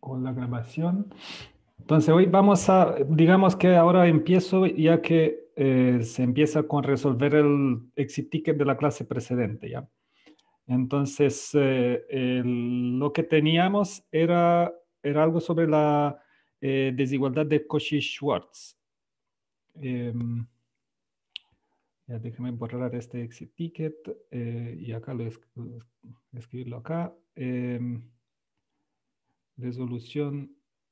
con la grabación. Entonces hoy vamos a, digamos que ahora empiezo ya que se empieza con resolver el exit ticket de la clase precedente, ¿ya? Entonces lo que teníamos era algo sobre la desigualdad de Cauchy-Schwarz. Ya déjame borrar este exit ticket y acá escribirlo acá. Resolución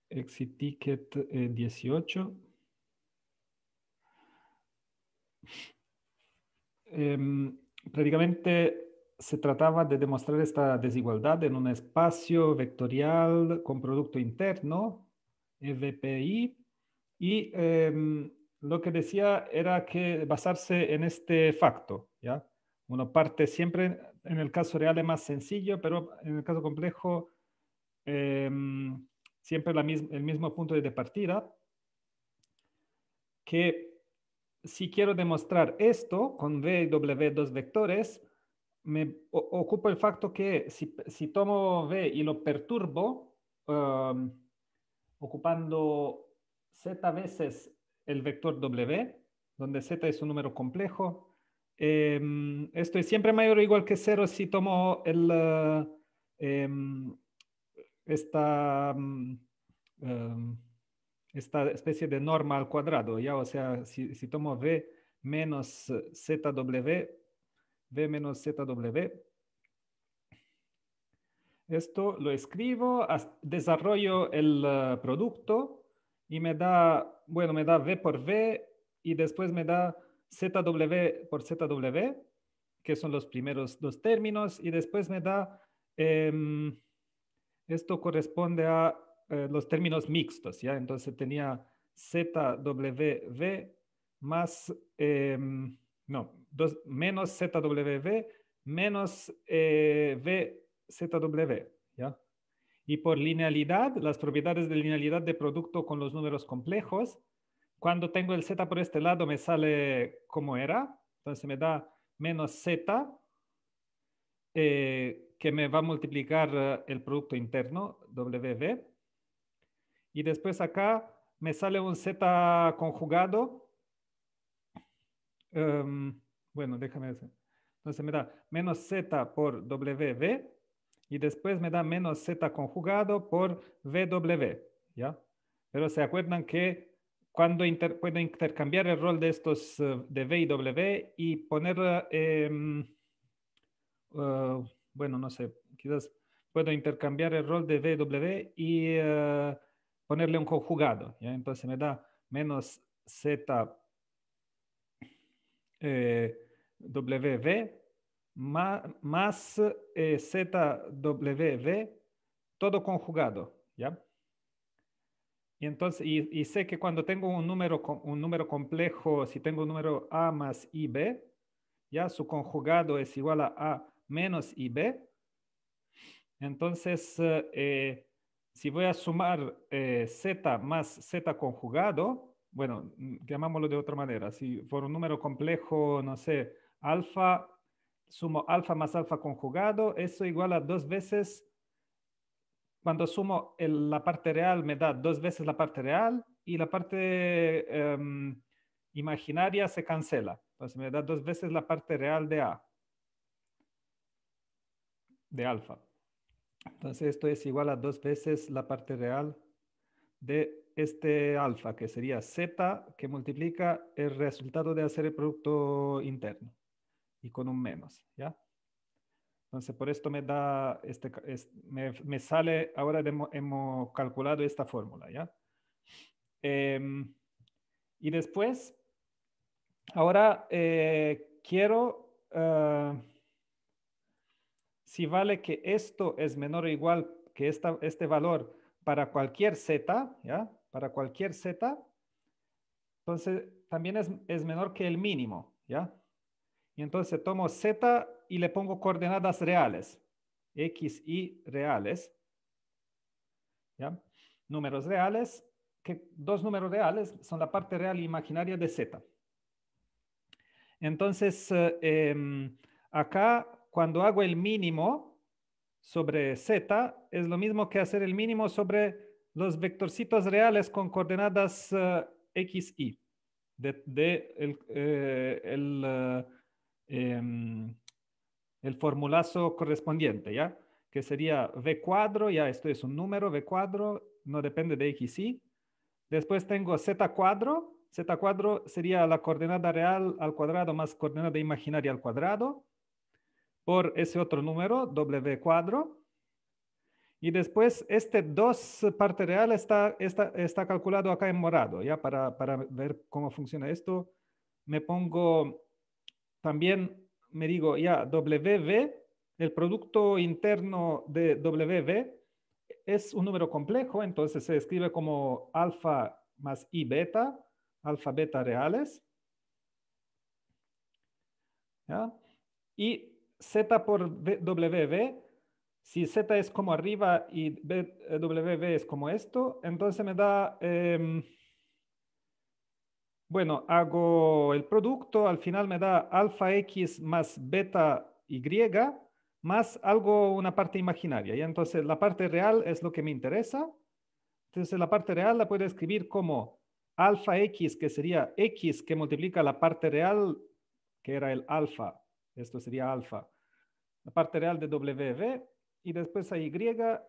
exit ticket 18. Prácticamente se trataba de demostrar esta desigualdad en un espacio vectorial con producto interno, EVPI, y lo que decía era que basarse en este facto, ¿ya? Uno parte siempre, en el caso real es más sencillo, pero en el caso complejo, siempre el mismo punto de partida, que si quiero demostrar esto con V y W dos vectores, ocupo el facto que si tomo V y lo perturbo, ocupando Z veces el vector W, donde Z es un número complejo, esto es siempre mayor o igual que cero si tomo esta, esta especie de norma al cuadrado, ¿ya? O sea, si tomo V menos ZW, V menos ZW, esto lo escribo, desarrollo el producto y me da, bueno, me da V por V y después me da ZW por ZW, que son los primeros dos términos, y después me da, esto corresponde a los términos mixtos, ¿ya? Entonces tenía ZWV más, no, menos ZWV menos VZW, ¿ya? Y por linealidad, las propiedades de linealidad de producto con los números complejos, cuando tengo el Z por este lado me sale como era, entonces me da menos Z, que me va a multiplicar el producto interno, WV. Y después acá me sale un Z conjugado. Bueno, déjame decir. Entonces me da menos Z por WV y después me da menos Z conjugado por VW, ¿ya? Pero se acuerdan que cuando puedo intercambiar el rol de estos de V y W y poner, bueno, no sé, quizás puedo intercambiar el rol de VW y ponerle un conjugado, ¿ya? Entonces me da menos Z WV más ZWV, todo conjugado, ¿ya? Y entonces, y sé que cuando tengo un número complejo, si tengo un número A más IB, ya su conjugado es igual a A menos IB. Entonces, si voy a sumar Z más Z conjugado, bueno, llamámoslo de otra manera. Si por un número complejo, no sé, alfa, sumo alfa más alfa conjugado, eso igual a dos veces, cuando sumo la parte real me da dos veces la parte real y la parte imaginaria se cancela. Entonces me da dos veces la parte real de A, de alfa. Entonces esto es igual a dos veces la parte real de este alfa, que sería Z, que multiplica el resultado de hacer el producto interno y con un menos, ¿ya? Entonces por esto me da, me sale, ahora hemos calculado esta fórmula, ¿ya? Y después, ahora quiero, si vale que esto es menor o igual que este valor para cualquier Z, ¿ya? Para cualquier Z, entonces también es menor que el mínimo, ¿ya? Y entonces tomo Z y le pongo coordenadas reales, X, Y reales, ¿ya? Números reales, que dos números reales son la parte real e imaginaria de Z. Entonces, acá cuando hago el mínimo, sobre z es lo mismo que hacer el mínimo sobre los vectorcitos reales con coordenadas x, y el formulazo correspondiente, ¿ya? Que sería v cuadro, ya esto es un número, v cuadro, no depende de x, y. Después tengo z cuadro. Z cuadro sería la coordenada real al cuadrado más coordenada imaginaria al cuadrado por ese otro número, w cuadro. Y después este 2 parte real está calculado acá en morado. Ya para ver cómo funciona esto, me pongo también, me digo ya WV, el producto interno de WV es un número complejo, entonces se escribe como alfa más i beta, alfa beta reales. ¿Ya? Y z por WV, si z es como arriba y WV es como esto, entonces me da, bueno, hago el producto, al final me da alfa x más beta y más algo, una parte imaginaria. Y entonces la parte real es lo que me interesa. Entonces la parte real la puedo escribir como alfa x, que sería x que multiplica la parte real, que era el alfa. Esto sería alfa. La parte real de WV y después a y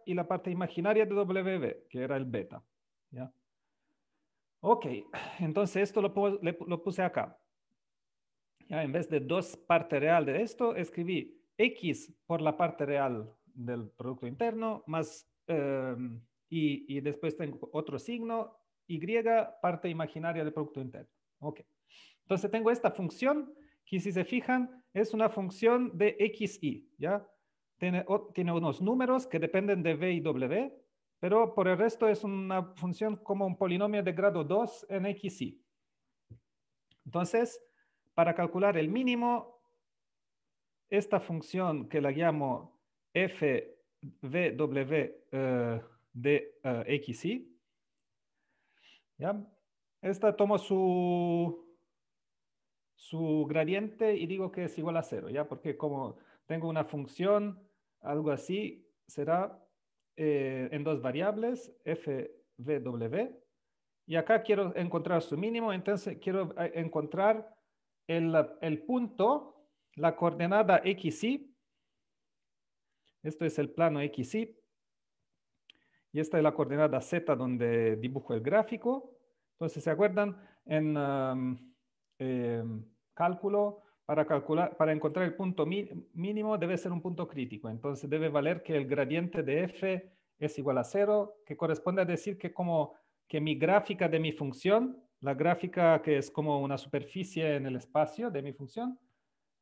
y la parte imaginaria de WV, que era el beta. ¿Ya? Ok, entonces esto lo puse acá. Ya, en vez de 2 parte real de esto, escribí x por la parte real del producto interno más y después tengo otro signo, y parte imaginaria del producto interno. Ok. Entonces tengo esta función que, si se fijan, es una función de x, y, ¿ya? Tiene unos números que dependen de v y w, pero por el resto es una función como un polinomio de grado 2 en x, y. Entonces, para calcular el mínimo, esta función que la llamo fvw de x, y, ¿ya? Esta tomo su gradiente y digo que es igual a 0, ¿ya? Porque como tengo una función, algo así, será en 2 variables, fvw, y acá quiero encontrar su mínimo, entonces quiero encontrar el punto, la coordenada x, y. Esto es el plano x, y. Y esta es la coordenada z donde dibujo el gráfico. Entonces, ¿se acuerdan? En cálculo, para encontrar el punto mínimo debe ser un punto crítico. Entonces, debe valer que el gradiente de f es igual a 0, que corresponde a decir que como que mi gráfica de mi función, la gráfica que es como una superficie en el espacio de mi función,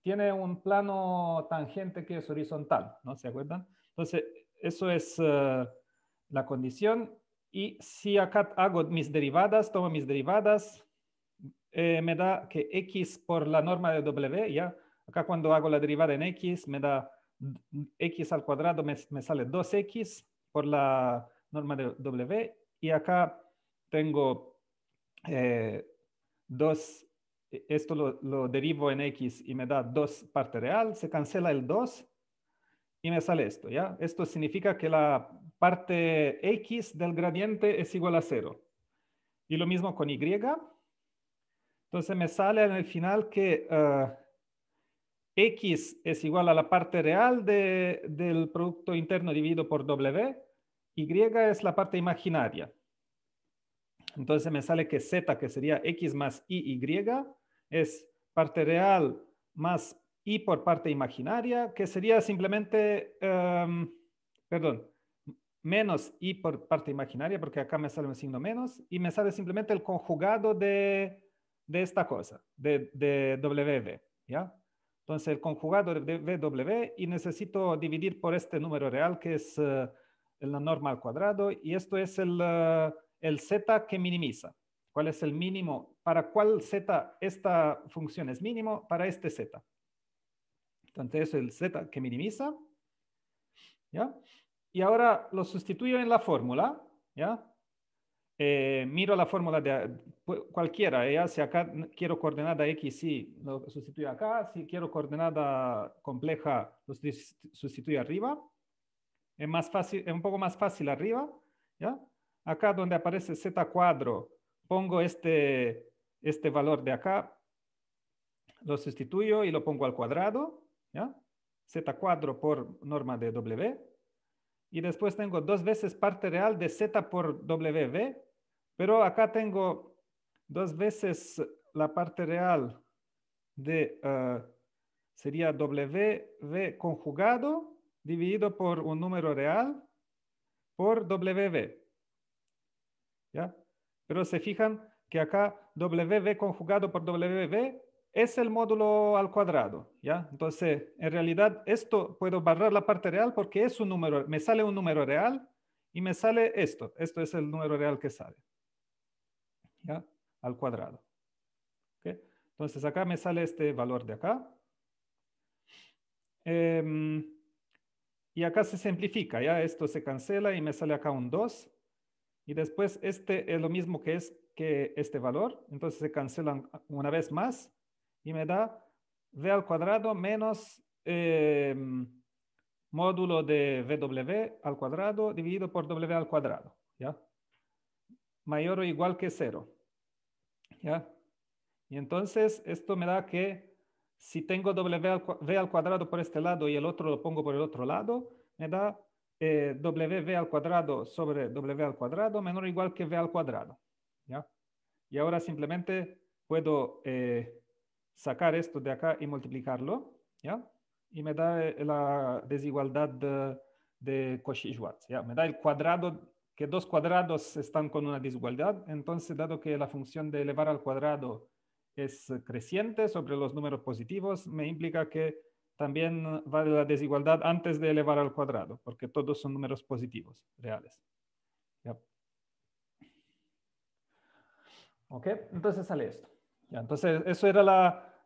tiene un plano tangente que es horizontal, ¿no? ¿Se acuerdan? Entonces, eso es la condición. Y si acá hago mis derivadas, tomo mis derivadas, me da que x por la norma de w, ¿ya? Acá cuando hago la derivada en x, me da x al cuadrado, me sale 2x por la norma de w. Y acá tengo 2, esto lo derivo en x y me da 2 parte real, se cancela el 2 y me sale esto, ¿ya? Esto significa que la parte x del gradiente es igual a 0. Y lo mismo con y. Entonces me sale en el final que x es igual a la parte real del producto interno dividido por w, y es la parte imaginaria. Entonces me sale que z, que sería x más y, es parte real más y por parte imaginaria, que sería simplemente, perdón, menos y por parte imaginaria, porque acá me sale un signo menos, y me sale simplemente el conjugado de esta cosa, de WV, ¿ya? Entonces el conjugado de VW, y necesito dividir por este número real, que es la norma al cuadrado, y esto es el z que minimiza. ¿Cuál es el mínimo? ¿Para cuál z esta función es mínimo? Para este z. Entonces es el z que minimiza, ¿ya? Y ahora lo sustituyo en la fórmula, ¿ya? Miro la fórmula de cualquiera, ¿ya? Si acá quiero coordenada x, y lo sustituyo acá. Si quiero coordenada compleja, lo sustituyo arriba. es más fácil, es un poco más fácil arriba, ¿ya? Acá donde aparece z cuadro, pongo este valor de acá, lo sustituyo y lo pongo al cuadrado, ¿ya? Z cuadro por norma de W. Y después tengo 2 veces parte real de Z por WV, pero acá tengo 2 veces la parte real de, sería WV conjugado dividido por un número real por WV, ¿ya? Pero se fijan que acá WV conjugado por WV es el módulo al cuadrado, ¿ya? Entonces, en realidad, esto puedo barrar la parte real porque es un número, me sale un número real y me sale esto. Esto es el número real que sale, ¿ya? Al cuadrado. ¿Okay? Entonces, acá me sale este valor de acá. Y acá se simplifica, ¿ya? Esto se cancela y me sale acá un 2. Y después este es lo mismo que este valor. Entonces se cancelan una vez más y me da v al cuadrado menos módulo de W al cuadrado dividido por W al cuadrado, ¿ya? Mayor o igual que 0, ¿ya? Y entonces esto me da que si tengo V al cuadrado por este lado y el otro lo pongo por el otro lado, me da WV al cuadrado sobre W al cuadrado menor o igual que V al cuadrado, ¿ya? Y ahora simplemente puedo sacar esto de acá y multiplicarlo, ¿ya? Y me da la desigualdad de Cauchy-Schwarz, ¿ya? Me da el cuadrado, que 2 cuadrados están con una desigualdad. Entonces, dado que la función de elevar al cuadrado es creciente sobre los números positivos, me implica que también vale la desigualdad antes de elevar al cuadrado, porque todos son números positivos, reales. ¿Ya? ¿Ok? Entonces sale esto. ¿Ya? Entonces, eso era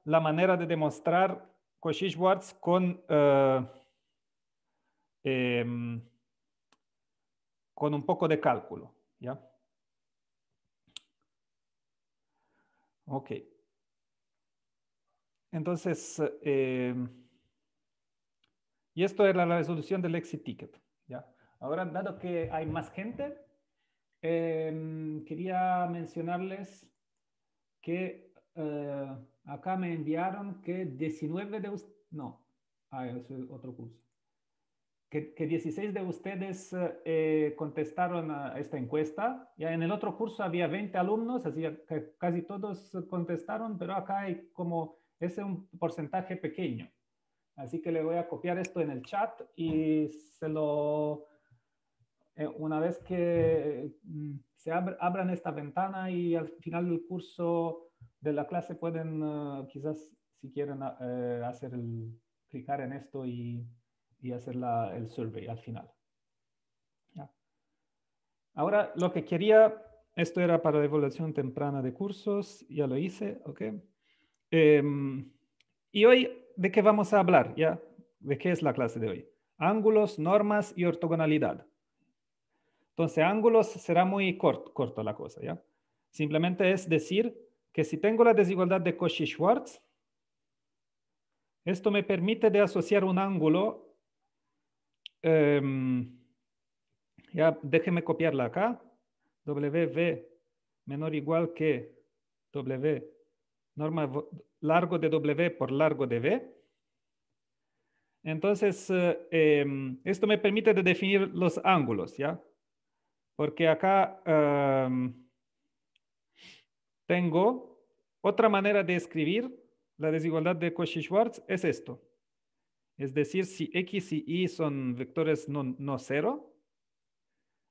la manera de demostrar Cauchy-Schwarz con un poco de cálculo. ¿Ya? Ok. Entonces, y esto era la resolución del exit ticket. ¿Ya? Ahora, dado que hay más gente, quería mencionarles que acá me enviaron que 19 de ustedes, no, eso es otro curso, que 16 de ustedes contestaron a esta encuesta. Ya en el otro curso había 20 alumnos, así que casi todos contestaron, pero acá hay como, es un porcentaje pequeño. Así que le voy a copiar esto en el chat y se lo, una vez que se abran esta ventana y al final del curso de la clase pueden quizás si quieren clicar en esto y hacer el survey al final. ¿Ya? Ahora lo que quería, esto era para evaluación temprana de cursos, ya lo hice, ¿ok? Y hoy, ¿de qué vamos a hablar? ¿Ya? ¿De qué es la clase de hoy? Ángulos, normas y ortogonalidad. Entonces, ángulos será muy corto la cosa, ¿ya? Simplemente es decir que si tengo la desigualdad de Cauchy-Schwarz, esto me permite de asociar un ángulo, ya déjeme copiarla acá, WV menor o igual que W, norma largo de W por largo de V. Entonces, esto me permite de definir los ángulos, ¿ya? Porque acá tengo otra manera de escribir la desigualdad de Cauchy-Schwarz, es esto. Es decir, si X y Y son vectores no cero,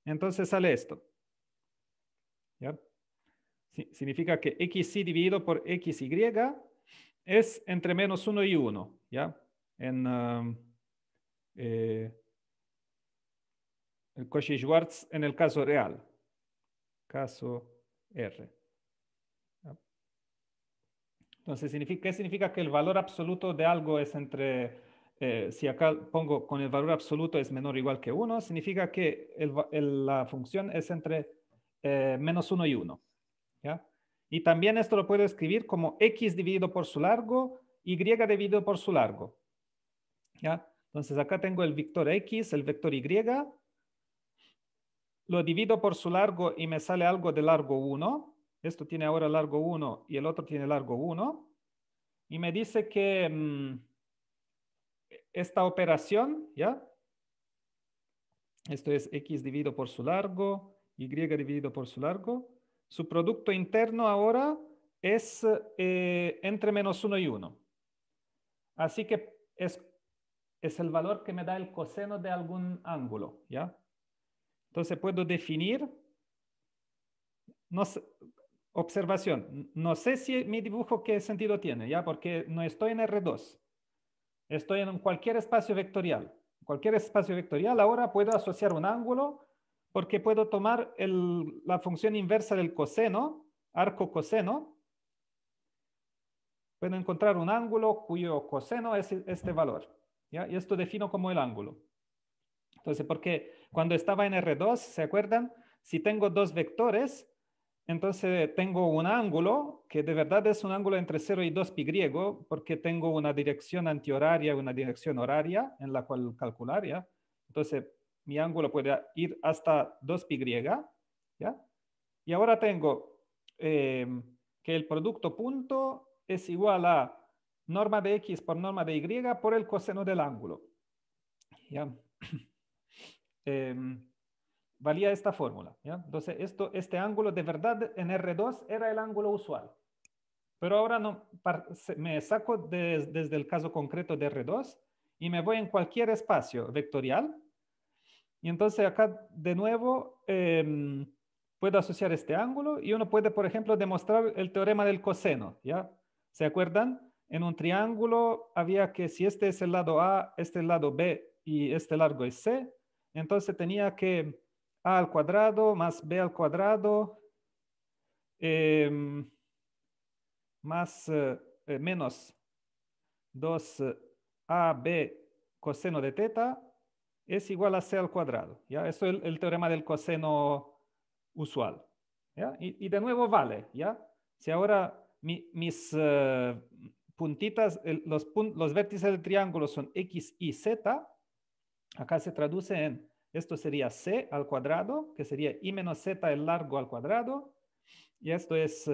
entonces sale esto. ¿Ya? Significa que XY dividido por XY es entre menos 1 y 1, ¿ya? En el Cauchy-Schwarz en el caso real. Caso R. ¿Ya? Entonces, ¿qué significa que el valor absoluto de algo es entre, si acá pongo con el valor absoluto es menor o igual que 1, significa que la función es entre menos 1 y 1. ¿Ya? Y también esto lo puedo escribir como X dividido por su largo, Y dividido por su largo. ¿Ya? Entonces acá tengo el vector X, el vector Y. Lo divido por su largo y me sale algo de largo 1. Esto tiene ahora largo 1 y el otro tiene largo 1. Y me dice que esta operación, ¿ya? Esto es X dividido por su largo, Y dividido por su largo. Su producto interno ahora es entre -1 y 1. Así que es el valor que me da el coseno de algún ángulo, ¿ya? Entonces puedo definir, no sé, observación, no sé si mi dibujo qué sentido tiene, ¿ya? Porque no estoy en R2, estoy en cualquier espacio vectorial. Cualquier espacio vectorial ahora puedo asociar un ángulo porque puedo tomar la función inversa del coseno, arco coseno. Puedo encontrar un ángulo cuyo coseno es este valor, ¿ya? Y esto defino como el ángulo. Entonces, porque cuando estaba en R2, ¿se acuerdan? Si tengo dos vectores, entonces tengo un ángulo que de verdad es un ángulo entre 0 y 2π, porque tengo una dirección antihoraria y una dirección horaria en la cual calcular, ¿ya? Entonces, mi ángulo puede ir hasta 2π, ¿ya? Y ahora tengo que el producto punto es igual a norma de X por norma de Y por el coseno del ángulo, ¿ya? Valía esta fórmula, ¿ya? Entonces, este ángulo de verdad en R2 era el ángulo usual. Pero ahora no, me saco desde el caso concreto de R2 y me voy en cualquier espacio vectorial. Y entonces acá de nuevo puedo asociar este ángulo y uno puede, por ejemplo, demostrar el teorema del coseno, ¿ya? ¿Se acuerdan? En un triángulo había que si este es el lado A, este es el lado B y este largo es C, entonces tenía que A al cuadrado más B al cuadrado más menos 2AB coseno de teta es igual a C al cuadrado, ¿ya? Eso es el teorema del coseno usual, ¿ya? Y de nuevo vale, ¿ya? Si ahora mis puntitas, los vértices del triángulo son X y Z, acá se traduce en, esto sería C al cuadrado, que sería I menos Z el largo al cuadrado, y esto es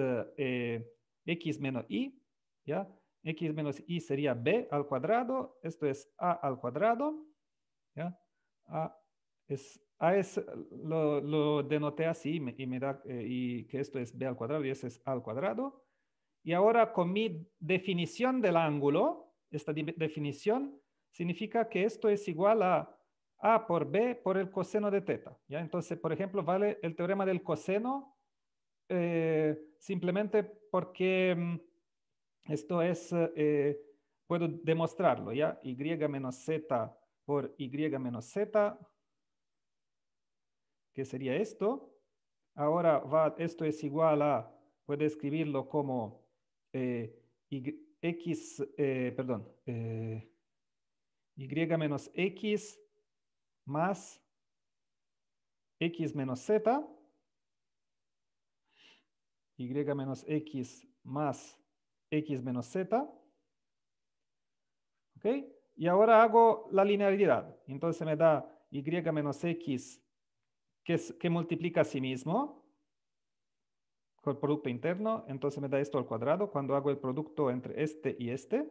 X menos Y, ¿ya? X menos Y sería B al cuadrado, esto es A al cuadrado, ¿ya? A es lo denoté así y me da y que esto es B al cuadrado y ese es A al cuadrado. Y ahora con mi definición del ángulo, esta definición significa que esto es igual a por B por el coseno de teta, ¿ya? Entonces, por ejemplo, vale el teorema del coseno simplemente porque esto es, puedo demostrarlo, ¿ya? Y menos Z por Y menos Z, que sería esto. Ahora esto es igual a, puedo escribirlo como X, perdón, Y menos X más X menos Z, Y menos X más X menos Z, ¿ok? Y ahora hago la linealidad. Entonces me da Y menos X que multiplica a sí mismo con el producto interno. Entonces me da esto al cuadrado cuando hago el producto entre este y este.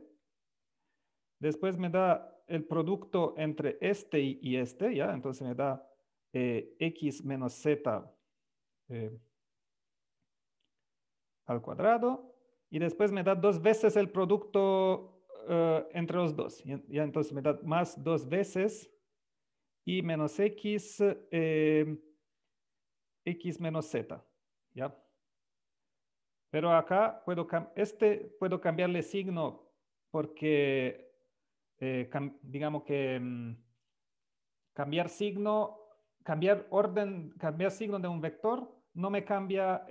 Después me da el producto entre este y este, ¿ya? Entonces me da X menos Z al cuadrado. Y después me da dos veces el producto entre los dos. Ya entonces me da más dos veces y menos X, X menos Z, ¿ya? Pero acá puedo cambiarle signo porque, digamos que cambiar signo, cambiar orden, cambiar signo de un vector no me cambia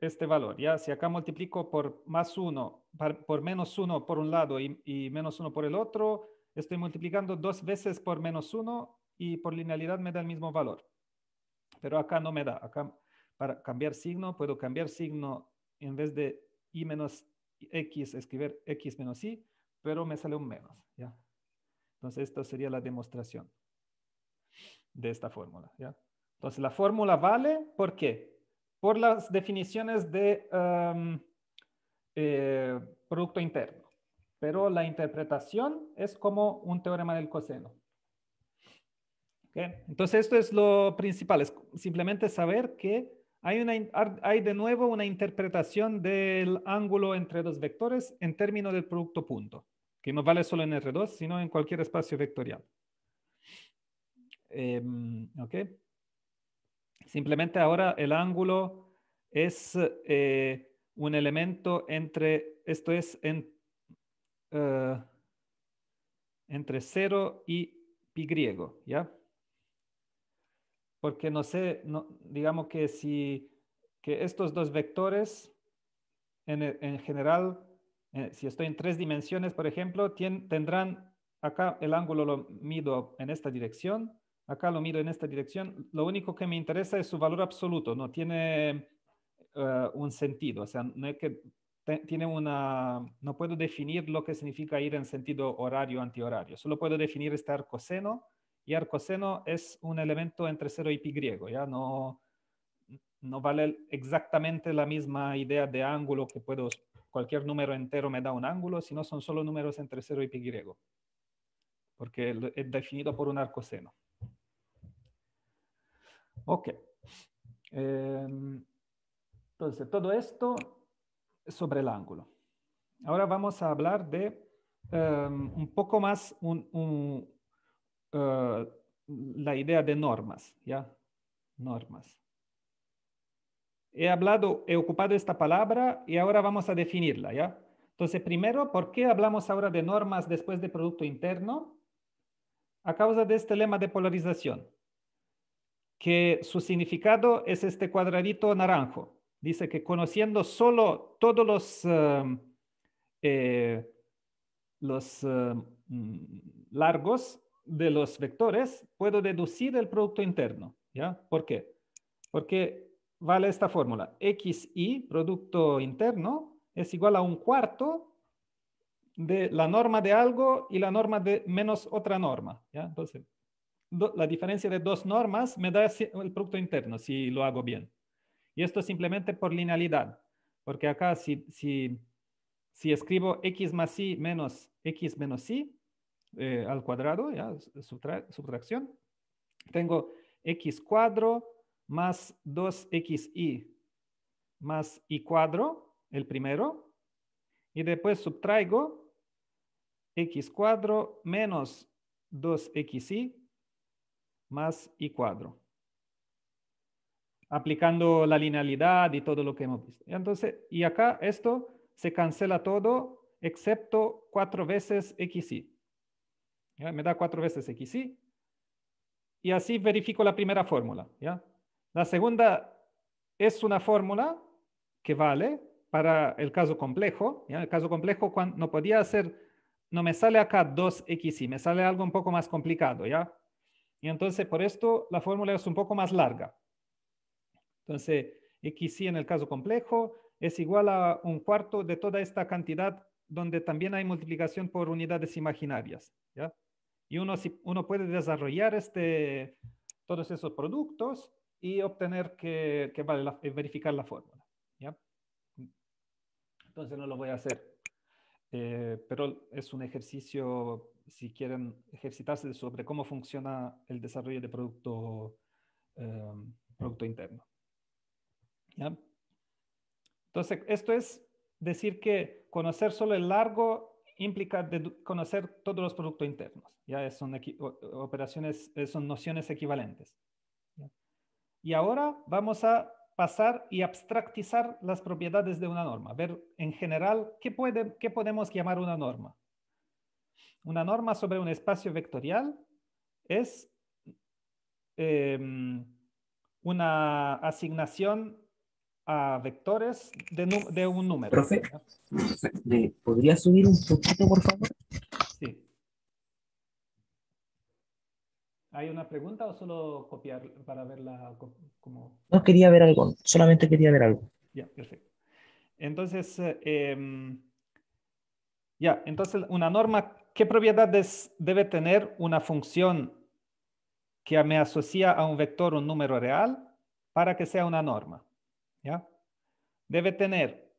este valor, ¿ya? Si acá multiplico por más 1, por menos 1 por un lado y menos 1 por el otro, estoy multiplicando dos veces por menos 1 y por linealidad me da el mismo valor. Pero acá no me da. Acá para cambiar signo, puedo cambiar signo en vez de Y menos X, escribir X menos Y, pero me sale un menos, ¿ya? Entonces, esto sería la demostración de esta fórmula, ¿ya? Entonces, la fórmula vale, ¿por qué? Por las definiciones de producto interno. Pero la interpretación es como un teorema del coseno. ¿Okay? Entonces, esto es lo principal, es simplemente saber que hay de nuevo una interpretación del ángulo entre dos vectores en términos del producto punto, que no vale solo en R2, sino en cualquier espacio vectorial. ¿Ok? Simplemente ahora el ángulo es un elemento esto es entre 0 y pi griego, ¿ya? Porque no sé, digamos que que estos dos vectores en general, si estoy en 3 dimensiones, por ejemplo, tendrán acá el ángulo lo mido en esta dirección, acá lo mido en esta dirección. Lo único que me interesa es su valor absoluto, no tiene un sentido, o sea, no es que no puedo definir lo que significa ir en sentido horario antihorario, solo puedo definir este arcoseno, y arcoseno es un elemento entre 0 y pi griego, ¿ya? No vale exactamente la misma idea de ángulo que cualquier número entero me da un ángulo, sino son solo números entre 0 y pi griego, porque es definido por un arcoseno. Ok. Entonces, todo esto es sobre el ángulo. Ahora vamos a hablar de un poco más la idea de normas, ¿ya? Normas. He ocupado esta palabra y ahora vamos a definirla, ¿ya? Entonces, primero, ¿por qué hablamos ahora de normas después de producto interno? A causa de este lema de polarización, que su significado es este cuadradito naranjo. Dice que conociendo solo todos los largos de los vectores, puedo deducir el producto interno, ¿ya? ¿Por qué? Porque vale esta fórmula. XI, producto interno, es igual a un cuarto de la norma de algo y la norma de menos otra norma, ¿ya? Entonces, la diferencia de dos normas me da el producto interno, si lo hago bien. Y esto simplemente por linealidad, porque acá si escribo x más y menos x menos y al cuadrado, ¿ya? Subtracción, tengo x cuadro más 2xy más y cuadro, el primero, y después subtraigo x cuadro menos 2xy más y cuadro, aplicando la linealidad y todo lo que hemos visto. Entonces, y acá esto se cancela todo excepto 4 veces xy. ¿Ya? Me da 4 veces xy. Y así verifico la primera fórmula, ¿ya? La segunda es una fórmula que vale para el caso complejo, ¿ya? El caso complejo cuando no podía hacer, no me sale acá 2xy, me sale algo un poco más complicado, ¿ya? Y entonces por esto la fórmula es un poco más larga. Entonces, xy en el caso complejo es igual a un cuarto de toda esta cantidad donde también hay multiplicación por unidades imaginarias, ¿ya? Y uno puede desarrollar todos esos productos y obtener que vale verificar la fórmula, ¿ya? Entonces no lo voy a hacer, pero es un ejercicio si quieren ejercitarse sobre cómo funciona el desarrollo de producto interno, ¿ya? Entonces, esto es decir que conocer solo el largo implica conocer todos los productos internos. Ya son operaciones, son nociones equivalentes. ¿Ya? Y ahora vamos a pasar y abstractizar las propiedades de una norma. Ver en general qué podemos llamar una norma. Una norma sobre un espacio vectorial es una asignación a vectores de un número. Profe, ¿Ya? ¿le podría subir un poquito, por favor? Sí. ¿Hay una pregunta o solo copiar para verla como... No quería ver algo, solamente quería ver algo. Ya, perfecto. Entonces, Ya, entonces una norma, ¿qué propiedades debe tener una función que me asocia a un vector, un número real, para que sea una norma? ¿Ya? Debe tener,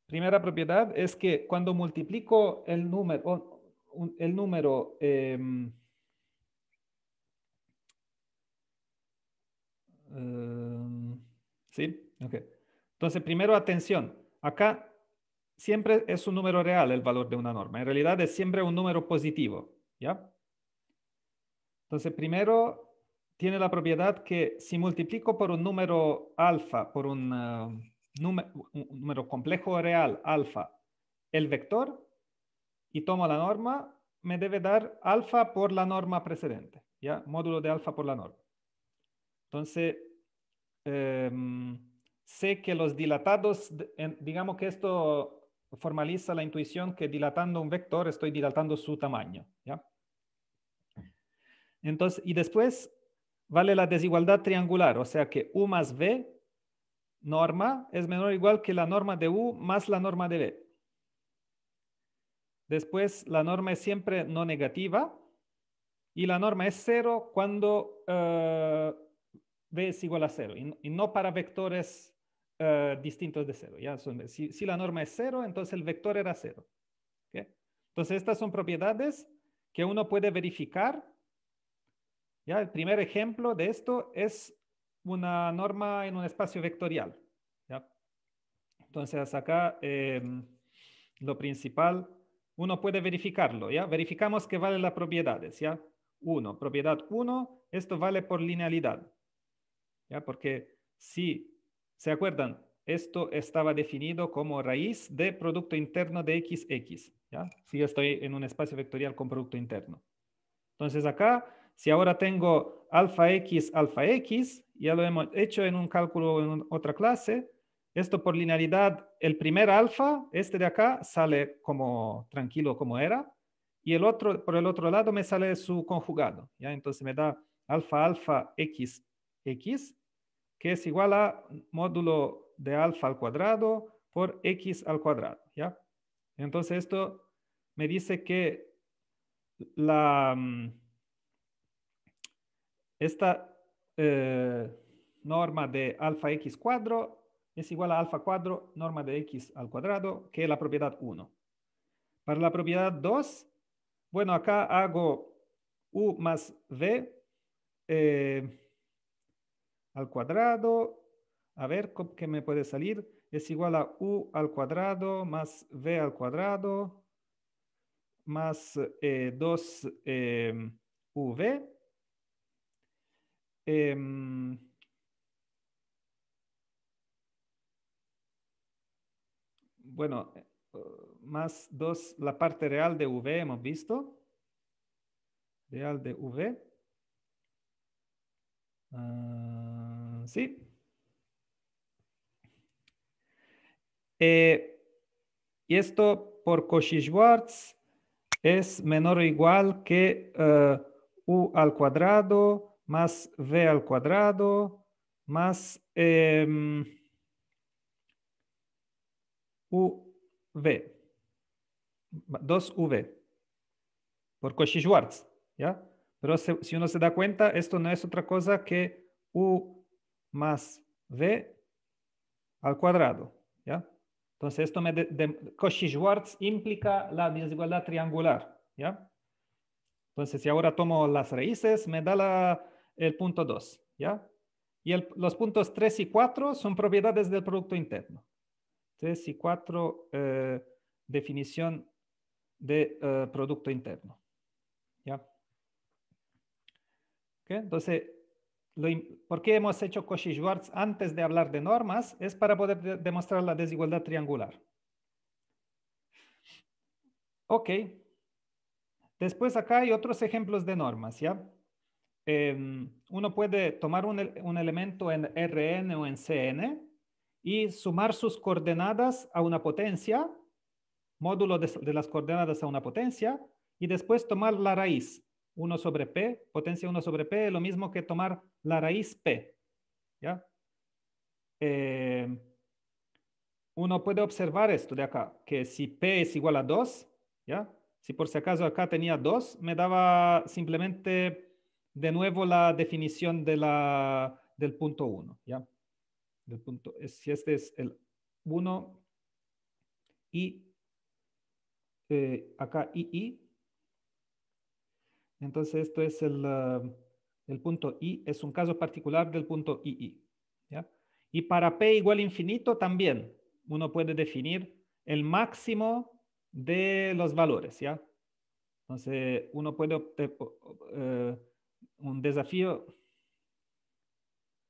primera propiedad es que cuando multiplico el número, ¿sí? Ok. Entonces, primero, atención. Acá siempre es un número real el valor de una norma. En realidad es siempre un número positivo, ¿ya? Entonces, primero tiene la propiedad que si multiplico por un número alfa, por un número complejo real alfa, el vector, y tomo la norma, me debe dar alfa por la norma precedente, ¿ya? Módulo de alfa por la norma. Entonces, sé que los dilatados, digamos que esto formaliza la intuición que dilatando un vector estoy dilatando su tamaño, ¿ya? Entonces, y después vale la desigualdad triangular, o sea que U más V norma es menor o igual que la norma de U más la norma de V. Después la norma es siempre no negativa y la norma es cero cuando V es igual a cero y no para vectores distintos de cero. ¿Ya? Si la norma es cero, entonces el vector era cero. ¿Okay? Entonces estas son propiedades que uno puede verificar. ¿Ya? El primer ejemplo de esto es una norma en un espacio vectorial. ¿Ya? Entonces acá lo principal, uno puede verificarlo. ¿Ya? Verificamos que vale las propiedades. ¿Ya? 1, propiedad 1, esto vale por linealidad. ¿Ya? Porque si se acuerdan, esto estaba definido como raíz de producto interno de XX. ¿Ya? Si yo estoy en un espacio vectorial con producto interno. Entonces acá, si ahora tengo alfa X, ya lo hemos hecho en un cálculo en otra clase, esto por linealidad, el primer alfa, este de acá, sale como tranquilo como era, y el otro, por el otro lado, me sale su conjugado, ¿ya? Entonces me da alfa X, que es igual a módulo de alfa al cuadrado por X al cuadrado, ¿ya? Entonces esto me dice que la, esta norma de alfa X cuadro es igual a alfa cuadro, norma de X al cuadrado, que es la propiedad 1. Para la propiedad 2, bueno, acá hago U más V al cuadrado. A ver, ¿qué me puede salir? Es igual a U al cuadrado más V al cuadrado más 2 UV. Bueno, más 2, la parte real de V hemos visto. Real de V. Sí. Y esto por Cauchy-Schwarz es menor o igual que U al cuadrado más V al cuadrado más UV. 2UV. Por Cauchy-Schwarz. ¿Ya? Pero si uno se da cuenta, esto no es otra cosa que U más V al cuadrado. ¿Ya? Entonces, esto Cauchy-Schwarz implica la desigualdad triangular. ¿Ya? Entonces, si ahora tomo las raíces, me da el punto 2. ¿Ya? Y los puntos 3 y 4 son propiedades del producto interno. 3 y 4, definición de producto interno. ¿Ya? ¿Okay? Entonces, ¿por qué hemos hecho Cauchy-Schwarz antes de hablar de normas? Es para poder demostrar la desigualdad triangular. Ok. Después acá hay otros ejemplos de normas, ¿ya? Uno puede tomar un elemento en Rn o en Cn y sumar sus coordenadas a una potencia, módulo de las coordenadas a una potencia, y después tomar la raíz, 1 sobre p, potencia 1 sobre p, lo mismo que tomar la raíz p, ¿ya? Uno puede observar esto de acá, que si p es igual a 2, ¿ya? Si por si acaso acá tenía 2, me daba simplemente de nuevo la definición del punto 1, ¿ya? Si este es el 1 y acá I, entonces esto es el punto I, es un caso particular del punto II, ¿ya? Y para P igual infinito también uno puede definir el máximo de los valores, ¿ya? Entonces uno puede un desafío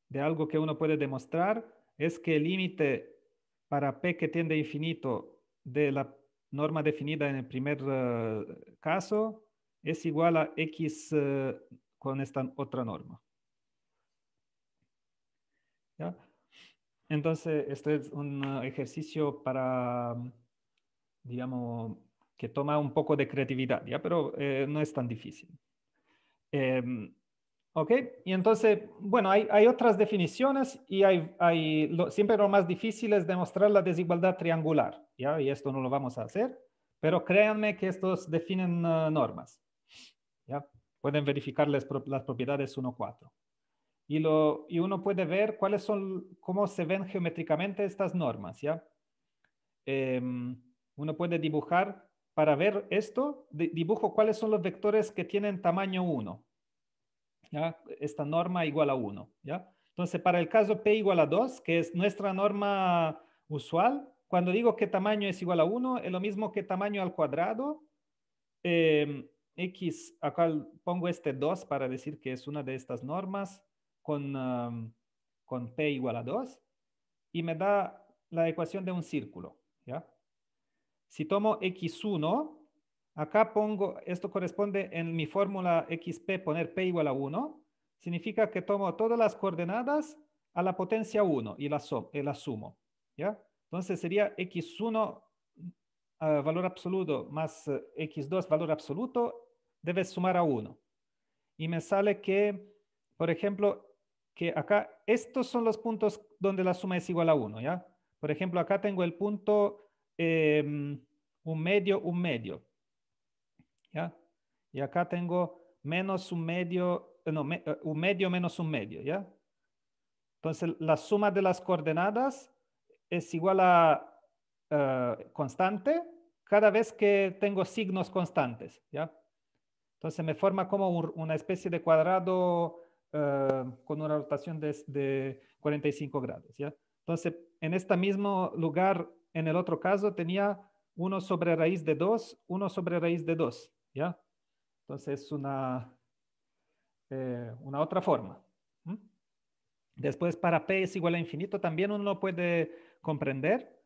de algo que uno puede demostrar es que el límite para P que tiende a infinito de la norma definida en el primer caso es igual a X con esta otra norma. ¿Ya? Entonces, este es un ejercicio para, digamos, que toma un poco de creatividad, ¿ya? Pero no es tan difícil. ¿Ok? Y entonces, bueno, hay otras definiciones y siempre lo más difícil es demostrar la desigualdad triangular, ¿ya? Y esto no lo vamos a hacer, pero créanme que estos definen normas, ¿ya? Pueden verificar las propiedades 1, 4. Y uno puede ver cómo se ven geométricamente estas normas, ¿ya? Uno puede dibujar, para ver esto, dibujo cuáles son los vectores que tienen tamaño 1. ¿Ya? Esta norma igual a 1. ¿Ya? Entonces, para el caso P igual a 2, que es nuestra norma usual, cuando digo que tamaño es igual a 1, es lo mismo que tamaño al cuadrado. X, acá pongo este 2 para decir que es una de estas normas con P igual a 2 y me da la ecuación de un círculo. ¿Ya? Si tomo x1, acá pongo, esto corresponde en mi fórmula xp, poner p igual a 1, significa que tomo todas las coordenadas a la potencia 1 y las sumo. ¿Ya? Entonces sería x1 valor absoluto más x2 valor absoluto, debes sumar a 1. Y me sale que, por ejemplo, que acá estos son los puntos donde la suma es igual a 1, ¿ya? Por ejemplo, acá tengo el punto un medio, ¿ya? Y acá tengo menos un medio, no, un medio menos un medio, ¿ya? Entonces, la suma de las coordenadas es igual a constante cada vez que tengo signos constantes, ¿ya? Entonces me forma como una especie de cuadrado con una rotación de 45 grados, ¿ya? Entonces, en este mismo lugar, en el otro caso, tenía 1 sobre raíz de 2, 1 sobre raíz de 2, ¿ya? Entonces, una otra forma. ¿Mm? Después, para P es igual a infinito, también uno puede comprender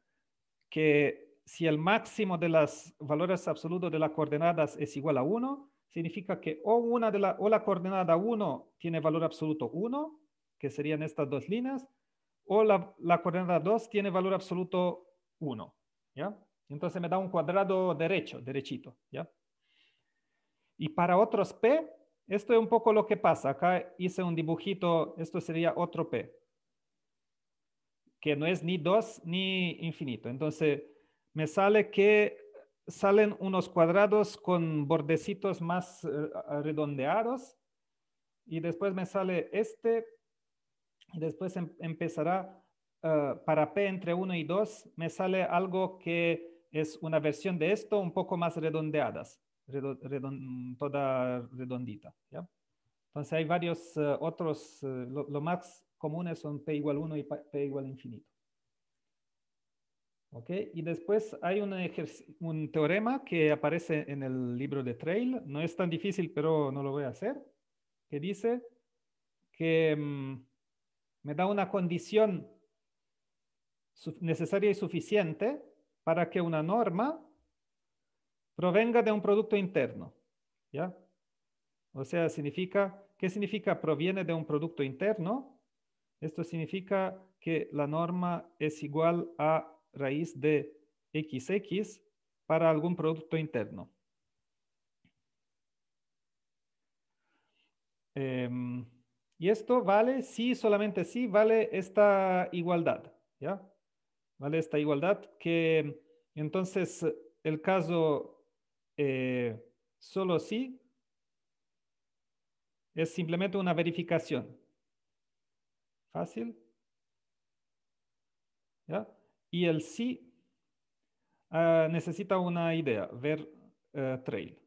que si el máximo de los valores absolutos de las coordenadas es igual a 1, significa que o la coordenada 1 tiene valor absoluto 1, que serían estas dos líneas, o la coordenada 2 tiene valor absoluto 1, ¿ya? Entonces me da un cuadrado derechito, ¿ya? Y para otros P, esto es un poco lo que pasa. Acá hice un dibujito, esto sería otro P, que no es ni 2 ni infinito. Entonces, me sale que salen unos cuadrados con bordecitos más redondeados y después me sale este y después empezará para P entre 1 y 2 me sale algo que es una versión de esto un poco más redondeadas, toda redondita, ¿ya? Entonces hay varios otros, lo más comunes son P igual 1 y P igual infinito. ¿Ok? Y después hay un teorema que aparece en el libro de Trail. No es tan difícil, pero no lo voy a hacer. Que dice que me da una condición necesaria y suficiente para que una norma provenga de un producto interno. ¿Ya? O sea, ¿qué significa proviene de un producto interno? Esto significa que la norma es igual a raíz de XX para algún producto interno. Y esto vale, sí, solamente sí, vale esta igualdad, ¿ya? Vale esta igualdad que entonces el caso solo si es simplemente una verificación. Fácil. ¿Ya? Y el sí necesita una idea, ver trail.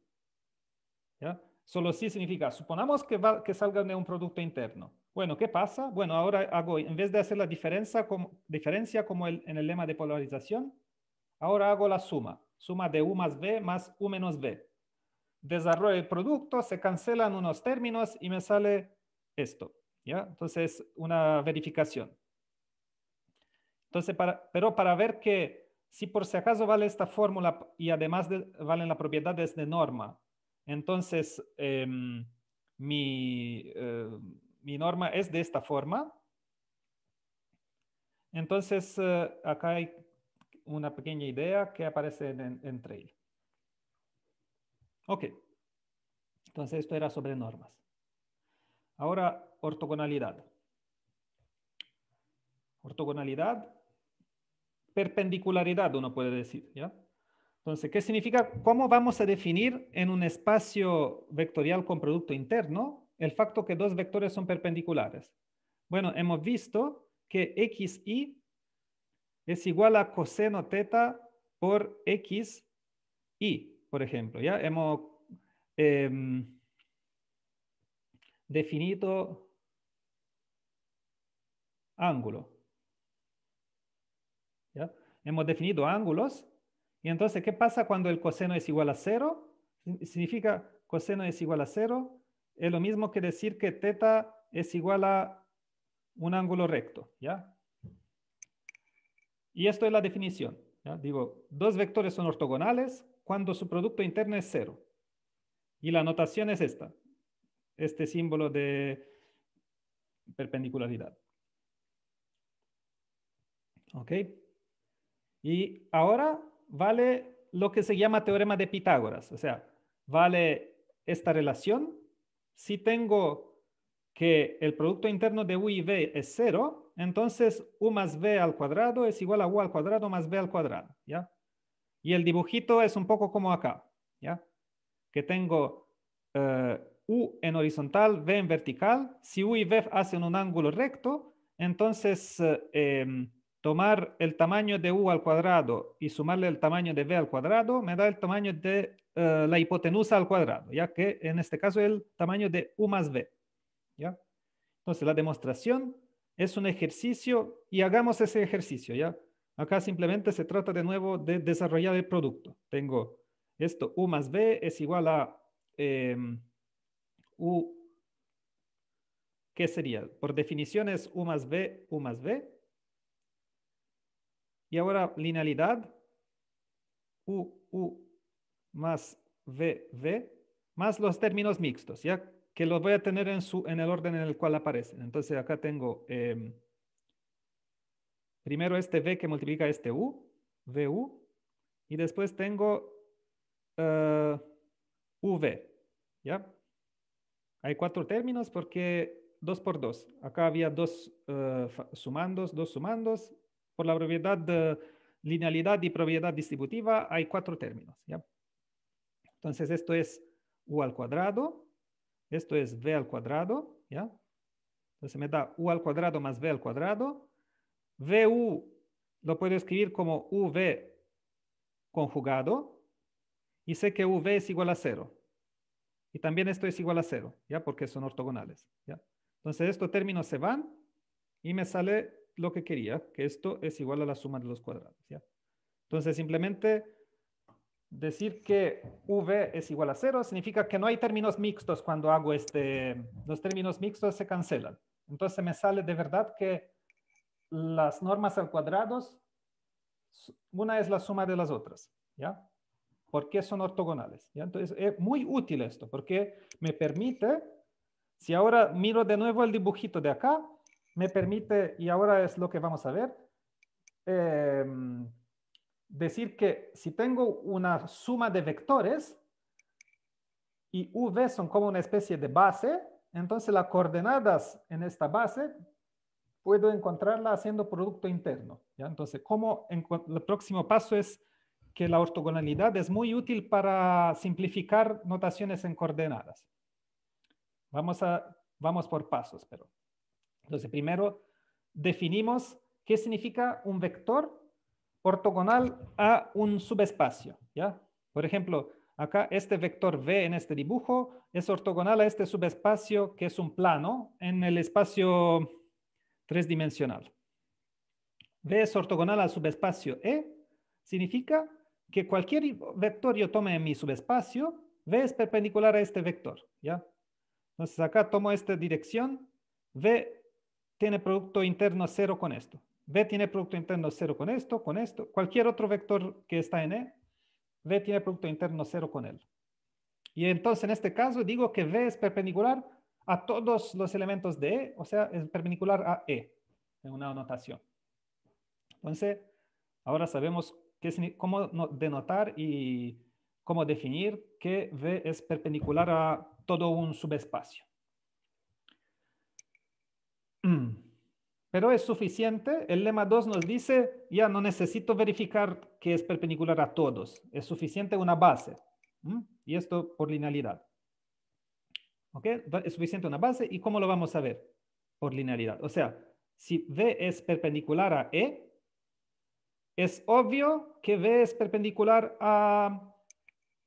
¿Ya? Solo sí significa, suponamos que salga de un producto interno. Bueno, ¿qué pasa? Bueno, ahora hago, en vez de hacer la diferencia como en el lema de polarización, ahora hago la suma de U más B más U menos B. Desarrollo el producto, se cancelan unos términos y me sale esto. ¿Ya? Entonces, una verificación. Entonces, pero para ver que si por si acaso vale esta fórmula y además valen las propiedades de norma, entonces mi norma es de esta forma. Entonces, acá hay una pequeña idea que aparece en Trail. Ok. Entonces, esto era sobre normas. Ahora, ortogonalidad. Ortogonalidad, perpendicularidad, uno puede decir, ¿ya? Entonces, ¿qué significa? ¿Cómo vamos a definir en un espacio vectorial con producto interno el facto que dos vectores son perpendiculares? Bueno, hemos visto que xy es igual a coseno teta por xy, por ejemplo. Ya hemos definido ángulo. ¿Ya? Hemos definido ángulos. Y entonces, ¿qué pasa cuando el coseno es igual a 0? Significa coseno es igual a 0. Es lo mismo que decir que teta es igual a un ángulo recto. ¿Ya? Y esto es la definición. ¿Ya? Digo, dos vectores son ortogonales cuando su producto interno es 0. Y la notación es esta. Este símbolo de perpendicularidad. ¿Ok? Y ahora vale lo que se llama teorema de Pitágoras. O sea, vale esta relación. Si tengo que el producto interno de U y V es 0, entonces U más V al cuadrado es igual a U al cuadrado más V al cuadrado. ¿Ya? Y el dibujito es un poco como acá. ¿Ya? Que tengo U en horizontal, V en vertical. Si U y V hacen un ángulo recto, entonces tomar el tamaño de U al cuadrado y sumarle el tamaño de V al cuadrado me da el tamaño de la hipotenusa al cuadrado, ya que en este caso es el tamaño de U más V. ¿Ya? Entonces la demostración es un ejercicio y hagamos ese ejercicio. ¿Ya? Acá simplemente se trata de nuevo de desarrollar el producto. Tengo esto, U más V es igual a U, ¿qué sería? Por definición es U más V, U más V. Y ahora linealidad, U más V, más los términos mixtos, ¿ya? Que los voy a tener en el orden en el cual aparecen. Entonces acá tengo primero este V que multiplica este U, VU, y después tengo UV, ¿ya? Hay 4 términos porque 2 por 2. Acá había dos sumandos. Por la propiedad de linealidad y propiedad distributiva hay 4 términos, ¿ya? Entonces esto es U al cuadrado, esto es V al cuadrado, ¿ya? Entonces me da U al cuadrado más V al cuadrado. VU lo puedo escribir como UV conjugado y sé que UV es igual a 0. Y también esto es igual a 0, ¿ya? Porque son ortogonales, ¿ya? Entonces estos términos se van y me sale lo que quería, que esto es igual a la suma de los cuadrados, ¿ya? Entonces simplemente decir que V es igual a 0 significa que no hay términos mixtos cuando hago los términos mixtos se cancelan. Entonces me sale de verdad que las normas al cuadrado, una es la suma de las otras, ¿ya? Porque son ortogonales, ¿ya? Entonces es muy útil esto, porque me permite, si ahora miro de nuevo el dibujito de acá, me permite, y ahora es lo que vamos a ver, decir que si tengo una suma de vectores y V son como una especie de base, entonces las coordenadas en esta base puedo encontrarla haciendo producto interno, ¿ya? Entonces, el próximo paso es que la ortogonalidad es muy útil para simplificar notaciones en coordenadas. Vamos por pasos, pero. Entonces, primero definimos qué significa un vector ortogonal a un subespacio, ¿ya? Por ejemplo, acá este vector V en este dibujo es ortogonal a este subespacio que es un plano en el espacio tridimensional. V es ortogonal al subespacio E, significa que cualquier vector yo tome en mi subespacio, V es perpendicular a este vector, ¿ya? Entonces acá tomo esta dirección, V tiene producto interno 0 con esto. V tiene producto interno 0 con esto, con esto. Cualquier otro vector que está en E, V tiene producto interno 0 con él. Y entonces en este caso digo que V es perpendicular a todos los elementos de E, o sea, es perpendicular a E, en una notación. Entonces, ahora sabemos cómo denotar y cómo definir que V es perpendicular a todo un subespacio. Pero es suficiente. El lema 2 nos dice, ya no necesito verificar que es perpendicular a todos. Es suficiente una base. Y esto por linealidad. ¿Ok? Es suficiente una base. ¿Y cómo lo vamos a ver? Por linealidad. O sea, si V es perpendicular a E, es obvio que V es perpendicular a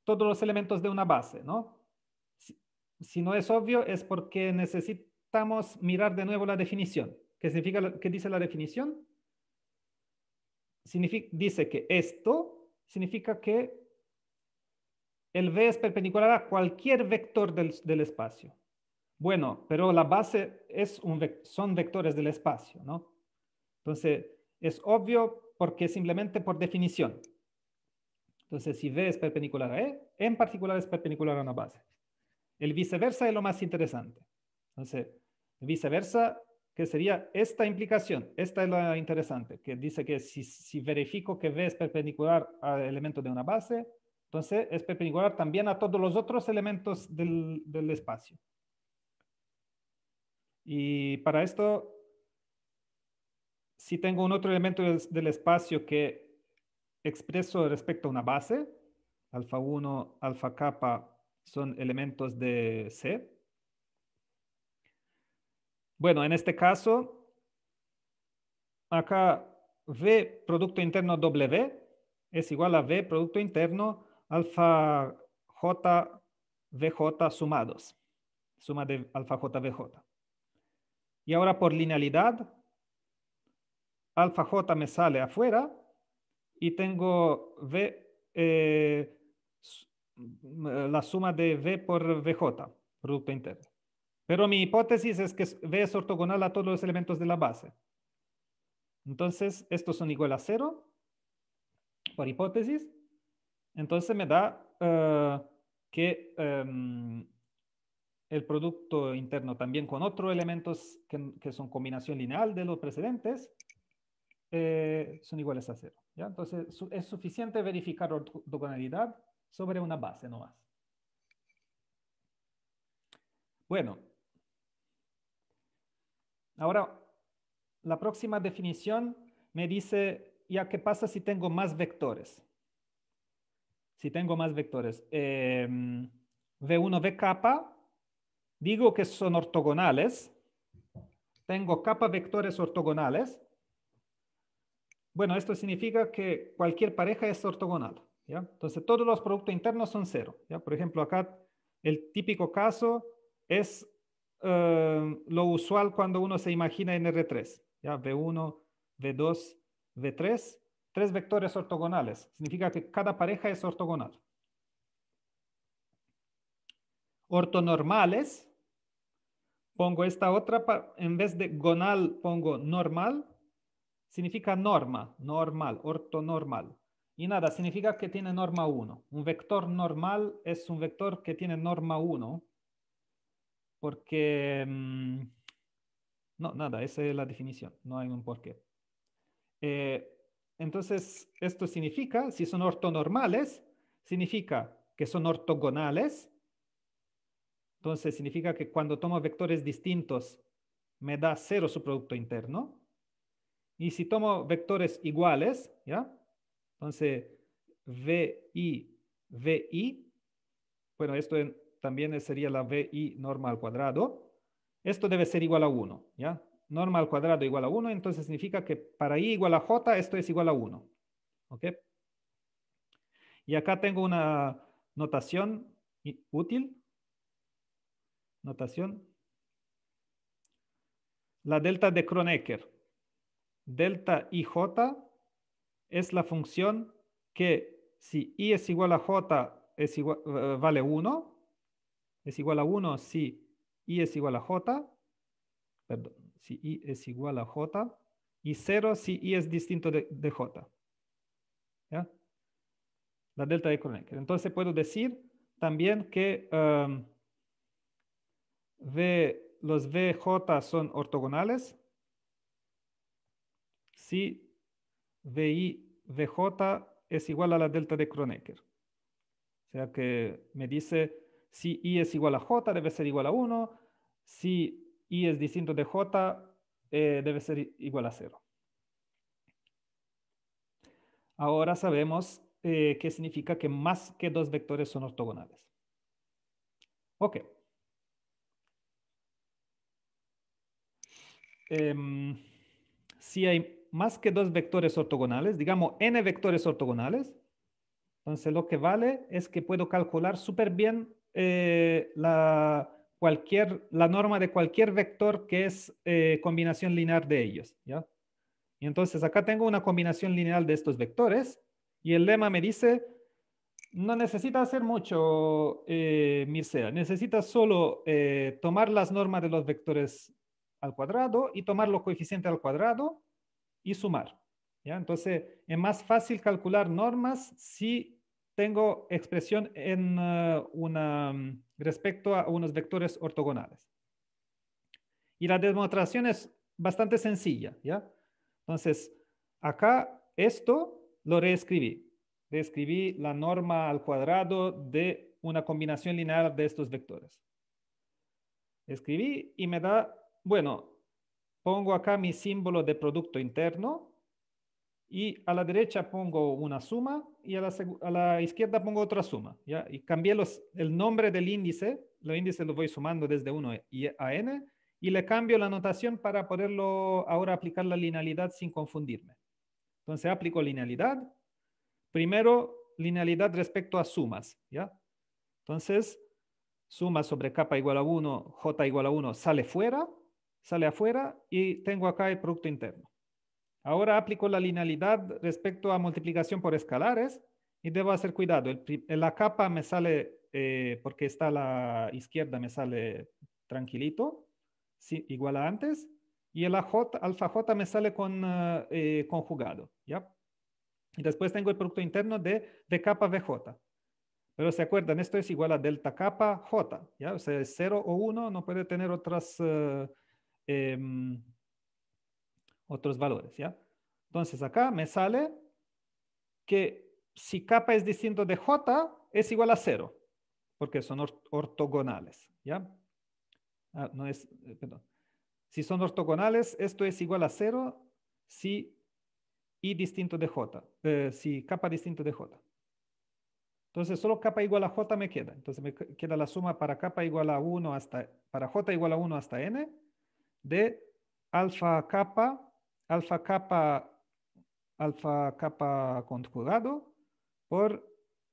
todos los elementos de una base, ¿no? Si no es obvio, es porque necesitamos mirar de nuevo la definición. ¿Qué significa, qué dice la definición? Dice que esto significa que el V es perpendicular a cualquier vector del espacio. Bueno, pero la base son vectores del espacio, ¿no? Entonces, es obvio porque simplemente por definición. Entonces, si V es perpendicular a E, en particular es perpendicular a una base. El viceversa es lo más interesante. Entonces, viceversa, que sería esta implicación. Esta es la interesante, que dice que si verifico que V es perpendicular al elemento de una base, entonces es perpendicular también a todos los otros elementos del espacio. Y para esto, si tengo un otro elemento del espacio que expreso respecto a una base, alfa 1, alfa kappa son elementos de C. Bueno, en este caso, acá V producto interno W es igual a V producto interno alfa J VJ sumados. Suma de alfa J VJ. Y ahora por linealidad, alfa J me sale afuera y tengo la suma de V por VJ, producto interno. Pero mi hipótesis es que V es ortogonal a todos los elementos de la base. Entonces, estos son igual a 0, por hipótesis. Entonces me da que el producto interno también con otros elementos que son combinación lineal de los precedentes son iguales a 0. ¿Ya? Entonces, es suficiente verificar ortogonalidad sobre una base, no más. Bueno, ahora la próxima definición me dice, ya, ¿qué pasa si tengo más vectores? Si tengo más vectores. V1, V kappa, digo que son ortogonales. Tengo kappa vectores ortogonales. Bueno, esto significa que cualquier pareja es ortogonal, ¿ya? Entonces, todos los productos internos son 0, ¿ya? Por ejemplo, acá el típico caso es lo usual cuando uno se imagina en R3, ¿ya? V1, V2, V3, 3 vectores ortogonales. Significa que cada pareja es ortogonal. Ortonormales, pongo esta otra, en vez de gonal pongo normal, significa norma, normal, ortonormal. Y nada, significa que tiene norma 1. Un vector normal es un vector que tiene norma 1, porque, no, nada, esa es la definición, no hay un porqué. Entonces, esto significa, si son ortonormales, significa que son ortogonales. Entonces, significa que cuando tomo vectores distintos, me da 0 su producto interno. Y si tomo vectores iguales, ¿ya? Entonces, VI, VI. Bueno, esto también sería la VI norma al cuadrado. Esto debe ser igual a 1, ¿ya? Norma al cuadrado igual a 1, entonces significa que para I igual a J, esto es igual a 1. ¿Ok? Y acá tengo una notación útil. Notación. La delta de Kronecker. Delta IJ es la función que si I es igual a J es igual, vale 1. Es igual a 1 si I es igual a J. Perdón, si I es igual a J. Y 0 si I es distinto de J. ¿Ya? La delta de Kronecker. Entonces puedo decir también que los VJ son ortogonales si VI, VJ es igual a la delta de Kronecker. O sea que me dice si I es igual a J debe ser igual a 1. Si I es distinto de J debe ser igual a 0. Ahora sabemos qué significa que más que dos vectores son ortogonales. Ok. Si hay más que dos vectores ortogonales, digamos n vectores ortogonales, entonces lo que vale es que puedo calcular súper bien la norma de cualquier vector que es combinación lineal de ellos, ¿ya? Y entonces acá tengo una combinación lineal de estos vectores y el lema me dice, no necesita hacer mucho, Mircea, necesita solo tomar las normas de los vectores al cuadrado y tomar los coeficientes al cuadrado y sumar, ¿ya? Entonces es más fácil calcular normas si tengo expresión en respecto a unos vectores ortogonales. Y la demostración es bastante sencilla, ¿ya? Entonces, acá esto lo reescribí. Reescribí la norma al cuadrado de una combinación lineal de estos vectores. Escribí y me da, bueno, pongo acá mi símbolo de producto interno y a la derecha pongo una suma y a la izquierda pongo otra suma, ¿ya? Y cambié el nombre del índice, los índices los voy sumando desde 1 a n, y le cambio la notación para poderlo ahora aplicar la linealidad sin confundirme. Entonces aplico linealidad. Primero, linealidad respecto a sumas, ¿ya? Entonces, suma sobre kappa igual a 1, j igual a 1, sale afuera y tengo acá el producto interno. Ahora aplico la linealidad respecto a multiplicación por escalares y debo hacer cuidado. La capa me sale, porque está a la izquierda, me sale tranquilito, sí, igual a antes. Y el alfa j me sale conjugado, ¿ya? Y después tengo el producto interno de capa vj. Pero se acuerdan, esto es igual a delta capa j, ¿ya? O sea, es 0 o 1, no puede tener otros valores, ¿ya? Entonces acá me sale que si capa es distinto de j, es igual a 0, porque son ortogonales, ¿ya? No es, perdón. Si son ortogonales, esto es igual a 0 si i distinto de j, si capa distinto de j. Entonces solo capa igual a j me queda. Entonces me queda la suma para capa igual a 1 para j igual a 1 hasta n de alfa capa conjugado por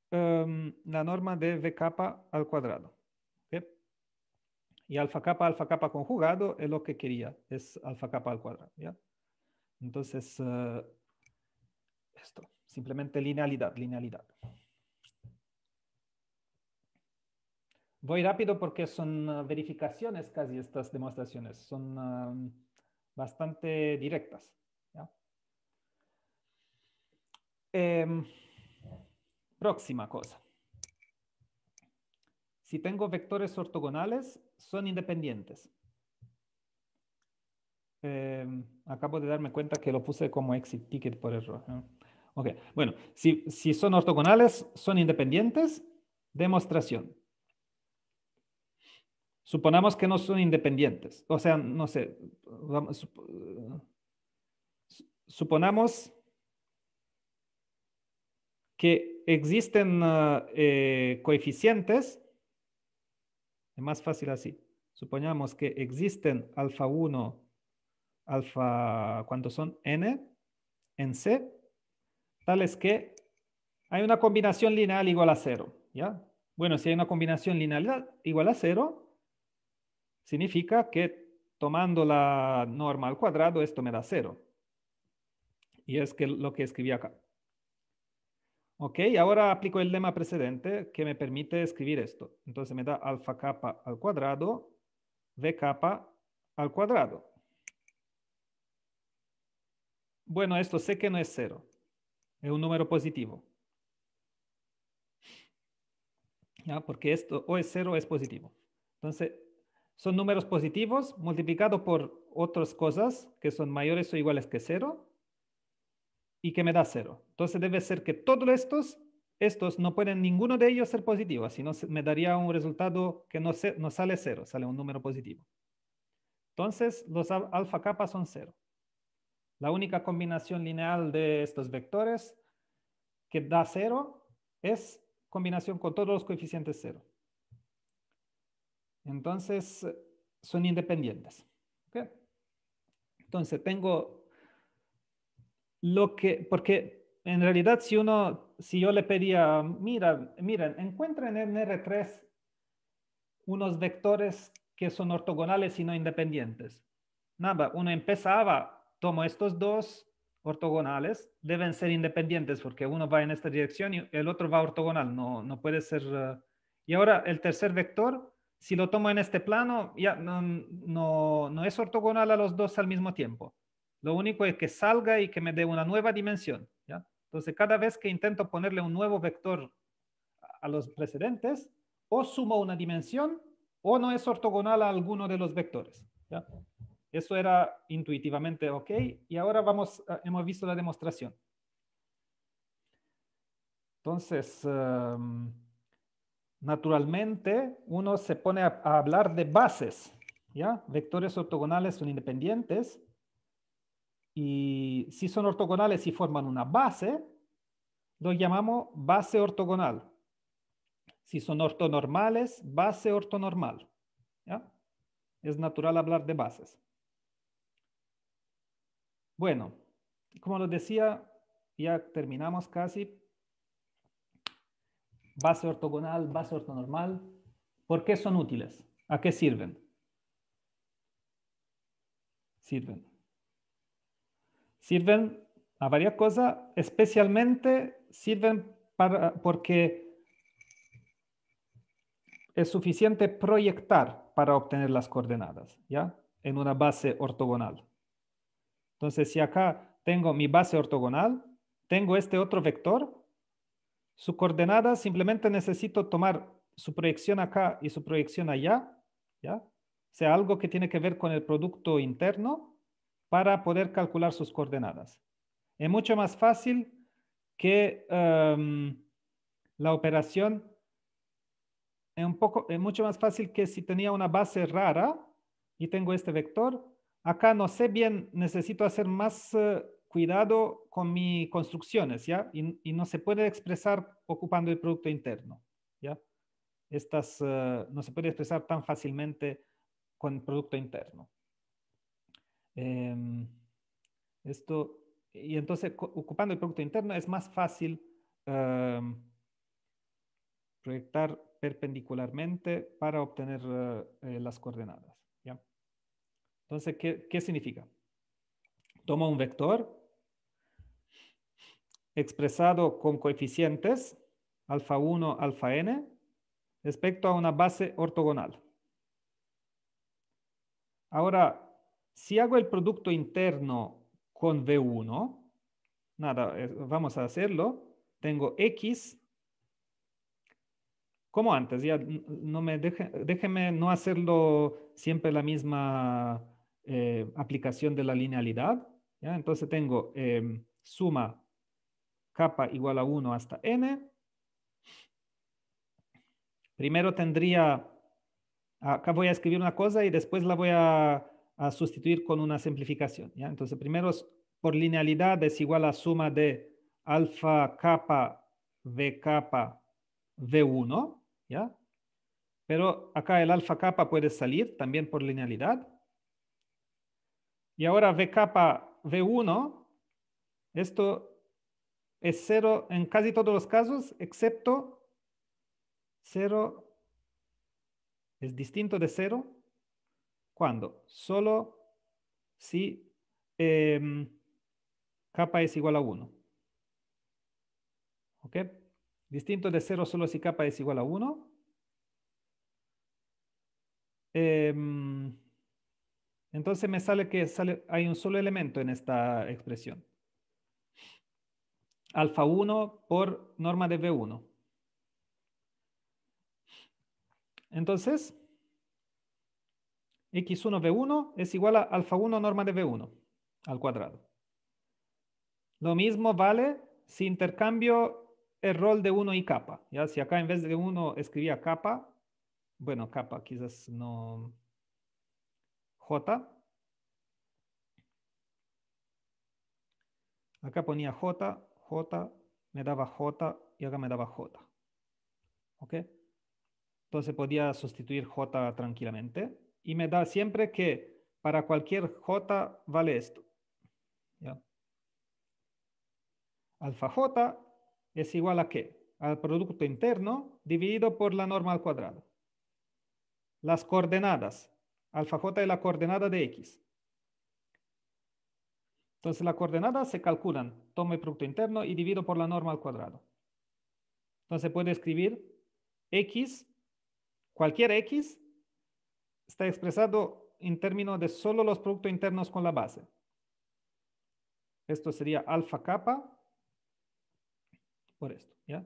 la norma de v capa al cuadrado. ¿Okay? Y alfa capa conjugado es lo que quería, es alfa capa al cuadrado. ¿Ya? Entonces, esto, simplemente linealidad. Voy rápido porque son verificaciones casi estas demostraciones, son bastante directas. ¿Ya? Próxima cosa. Si tengo vectores ortogonales, son independientes. Acabo de darme cuenta que lo puse como exit ticket por error, ¿no? Ok, bueno, si son ortogonales, son independientes, demostración. Suponamos que no son independientes. O sea, no sé, suponamos que existen coeficientes, es más fácil así. Supongamos que existen alfa 1, alfa, ¿cuántos son? N en C, tales que hay una combinación lineal igual a 0, ¿ya? Bueno, si hay una combinación lineal igual a 0, significa que tomando la norma al cuadrado, esto me da 0. Y es que lo que escribí acá. Ok, ahora aplico el lema precedente que me permite escribir esto. Entonces me da alfa capa al cuadrado, v capa al cuadrado. Bueno, esto sé que no es 0. Es un número positivo. ¿Ya? Porque esto o es 0 o es positivo. Entonces, son números positivos multiplicados por otras cosas que son mayores o iguales que 0 y que me da 0. Entonces debe ser que todos estos no pueden ninguno de ellos ser positivos, sino me daría un resultado que no sale 0, sale un número positivo. Entonces los alfa capas son 0. La única combinación lineal de estos vectores que da 0 es combinación con todos los coeficientes 0. Entonces son independientes. ¿Okay? Entonces tengo lo que, porque en realidad si yo le pedía, miren, encuentren en R3 unos vectores que son ortogonales y no independientes. Nada, uno empezaba, tomo estos dos ortogonales, deben ser independientes porque uno va en esta dirección y el otro va ortogonal, no puede ser. Y ahora el tercer vector, si lo tomo en este plano, ya no es ortogonal a los dos al mismo tiempo. Lo único es que salga y que me dé una nueva dimensión. ¿Ya? Entonces, cada vez que intento ponerle un nuevo vector a los precedentes, o sumo una dimensión o no es ortogonal a alguno de los vectores. ¿Ya? Eso era intuitivamente ok. Y ahora hemos visto la demostración. Entonces, naturalmente, uno se pone a hablar de bases. ¿Ya? Vectores ortogonales son independientes. Y si son ortogonales y forman una base, lo llamamos base ortogonal. Si son ortonormales, base ortonormal. ¿Ya? Es natural hablar de bases. Bueno, como lo decía, ya terminamos casi. Base ortogonal, base ortonormal. ¿Por qué son útiles? ¿A qué sirven? Sirven a varias cosas, especialmente sirven porque es suficiente proyectar para obtener las coordenadas, ¿ya? En una base ortogonal. Entonces, si acá tengo mi base ortogonal, tengo este otro vector, su coordenada simplemente necesito tomar su proyección acá y su proyección allá, ¿ya? O sea, algo que tiene que ver con el producto interno para poder calcular sus coordenadas. Es mucho más fácil que la operación, es mucho más fácil que si tenía una base rara y tengo este vector. Acá no sé bien, necesito hacer más cuidado con mis construcciones, ¿ya? Y no se puede expresar ocupando el producto interno, ¿ya? No se puede expresar tan fácilmente con el producto interno. Y entonces, ocupando el producto interno es más fácil proyectar perpendicularmente para obtener las coordenadas, ¿ya? Entonces, ¿qué significa? Tomo un vector expresado con coeficientes alfa 1, alfa n, respecto a una base ortogonal. Ahora, si hago el producto interno con V1, nada, vamos a hacerlo. Tengo X, como antes, ya déjeme no hacerlo siempre la misma aplicación de la linealidad. ¿Ya? Entonces tengo suma capa igual a 1 hasta n. Primero tendría, acá voy a escribir una cosa y después la voy a sustituir con una simplificación. ¿Ya? Entonces primero por linealidad es igual a suma de alfa capa V capa V1, ¿ya? Pero acá el alfa capa puede salir también por linealidad. Y ahora V capa V1, esto es 0 en casi todos los casos, excepto 0 es distinto de 0. ¿Cuándo? Solo si capa es igual a 1. ¿Ok? Distinto de 0 solo si capa es igual a 1. Entonces me sale que hay un solo elemento en esta expresión. Alfa 1 por norma de V1. Entonces, x1 V1 es igual a alfa 1 norma de V1 al cuadrado. Lo mismo vale si intercambio el rol de 1 y capa. ¿Ya? Si acá en vez de 1 escribía capa, bueno, capa quizás no, J. Acá ponía J, J, me daba J y acá me daba J. ¿Ok? Entonces podía sustituir J tranquilamente. Y me da siempre que para cualquier J vale esto. ¿Ya? Alfa J es igual a ¿qué? Al producto interno dividido por la norma al cuadrado. Las coordenadas. Alfa J es la coordenada de X. Entonces las coordenadas se calculan. Tomo el producto interno y divido por la norma al cuadrado. Entonces puedo escribir X, cualquier X está expresado en términos de solo los productos internos con la base. Esto sería alfa capa por esto, ¿ya?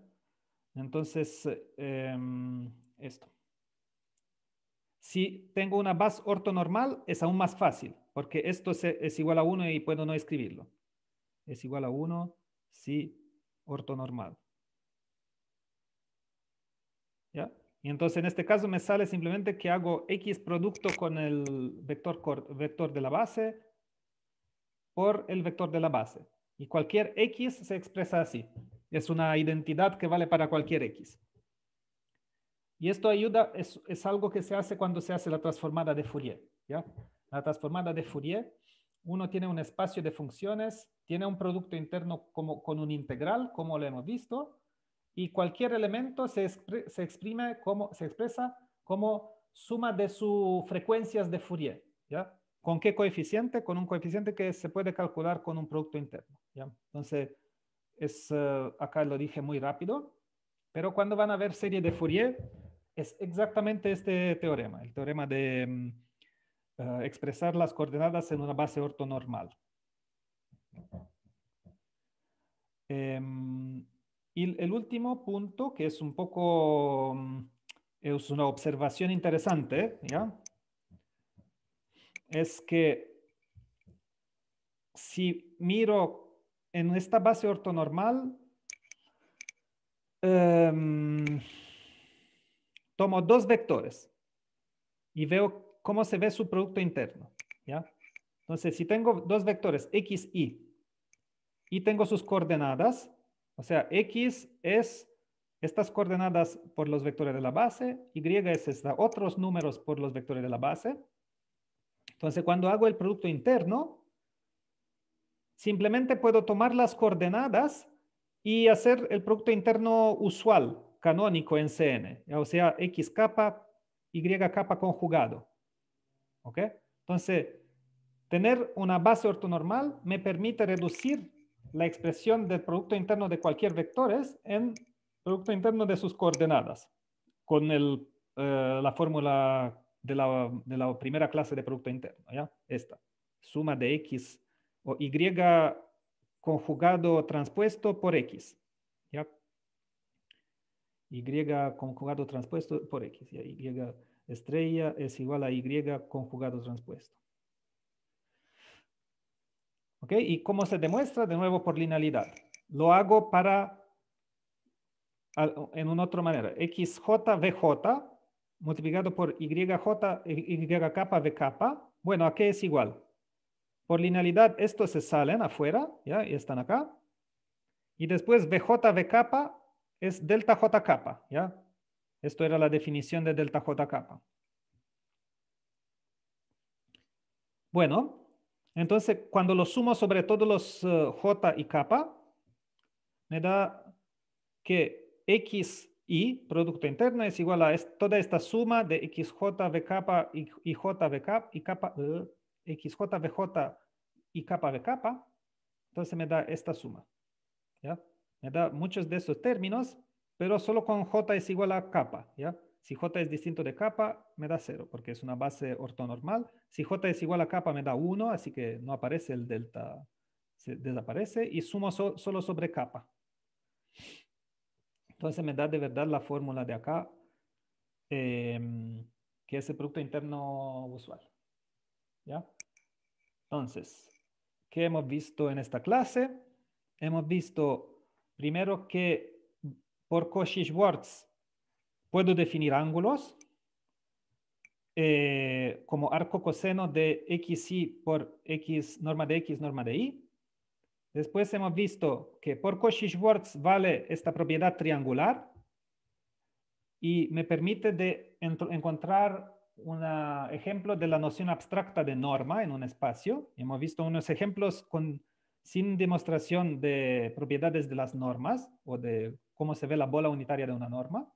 Entonces, esto. Si tengo una base ortonormal, es aún más fácil, porque esto es igual a 1 y puedo no escribirlo. Es igual a 1 si ortonormal. ¿Ya? Y entonces en este caso me sale simplemente que hago X producto con el vector de la base por el vector de la base. Y cualquier X se expresa así. Es una identidad que vale para cualquier X. Y esto ayuda, es algo que se hace cuando se hace la transformada de Fourier. ¿Ya? La transformada de Fourier, uno tiene un espacio de funciones, tiene un producto interno con un integral, como lo hemos visto, y cualquier elemento se expresa como suma de sus frecuencias de Fourier. ¿Ya? ¿Con qué coeficiente? Con un coeficiente que se puede calcular con un producto interno. ¿Ya? Entonces, acá lo dije muy rápido, pero cuando van a ver serie de Fourier, es exactamente este teorema, el teorema de expresar las coordenadas en una base ortonormal. Y el último punto, que es un poco, es una observación interesante, ¿ya? Es que si miro en esta base ortonormal, tomo dos vectores y veo cómo se ve su producto interno, ¿ya? Entonces, si tengo dos vectores X, y tengo sus coordenadas, o sea, X es estas coordenadas por los vectores de la base, Y es otros números por los vectores de la base. Entonces, cuando hago el producto interno, simplemente puedo tomar las coordenadas y hacer el producto interno usual, canónico en CN, o sea, X capa, Y capa conjugado. ¿Ok? Entonces, tener una base ortonormal me permite reducir la expresión del producto interno de cualquier vectores en producto interno de sus coordenadas, con la fórmula de la primera clase de producto interno, ¿ya? Esta, suma de X o Y conjugado transpuesto por X, ¿ya? Y conjugado transpuesto por X, ¿ya? Y estrella es igual a Y conjugado transpuesto. ¿Ok? ¿Y cómo se demuestra? De nuevo por linealidad. Lo hago en una otra manera. XJVJ multiplicado por Y capa V capa. Bueno, ¿a qué es igual? Por linealidad, estos se salen afuera, ¿ya? Y están acá. Y después VJ V capa es delta J capa, ¿ya? Esto era la definición de delta J capa. Bueno, entonces cuando lo sumo sobre todos los J y kappa, me da que XI, Producto Interno, es igual a toda esta suma de XJ, V kappa y J, V kappa, y kappa, XJ, VJ y kappa, V kappa. Entonces me da esta suma, ¿ya? Me da muchos de esos términos, pero solo con J es igual a kappa, ¿ya? Si J es distinto de kappa, me da 0, porque es una base ortonormal. Si J es igual a kappa, me da 1, así que no aparece el delta, se desaparece, y sumo solo sobre kappa. Entonces me da de verdad la fórmula de acá, que es el Producto Interno usual, ¿ya? Entonces, ¿qué hemos visto en esta clase? Hemos visto primero que por Cauchy-Schwarz puedo definir ángulos como arco coseno de xy por x, norma de x, norma de y. Después hemos visto que por Cauchy-Schwarz vale esta propiedad triangular y me permite encontrar un ejemplo de la noción abstracta de norma en un espacio. Hemos visto unos ejemplos sin demostración de propiedades de las normas o de cómo se ve la bola unitaria de una norma.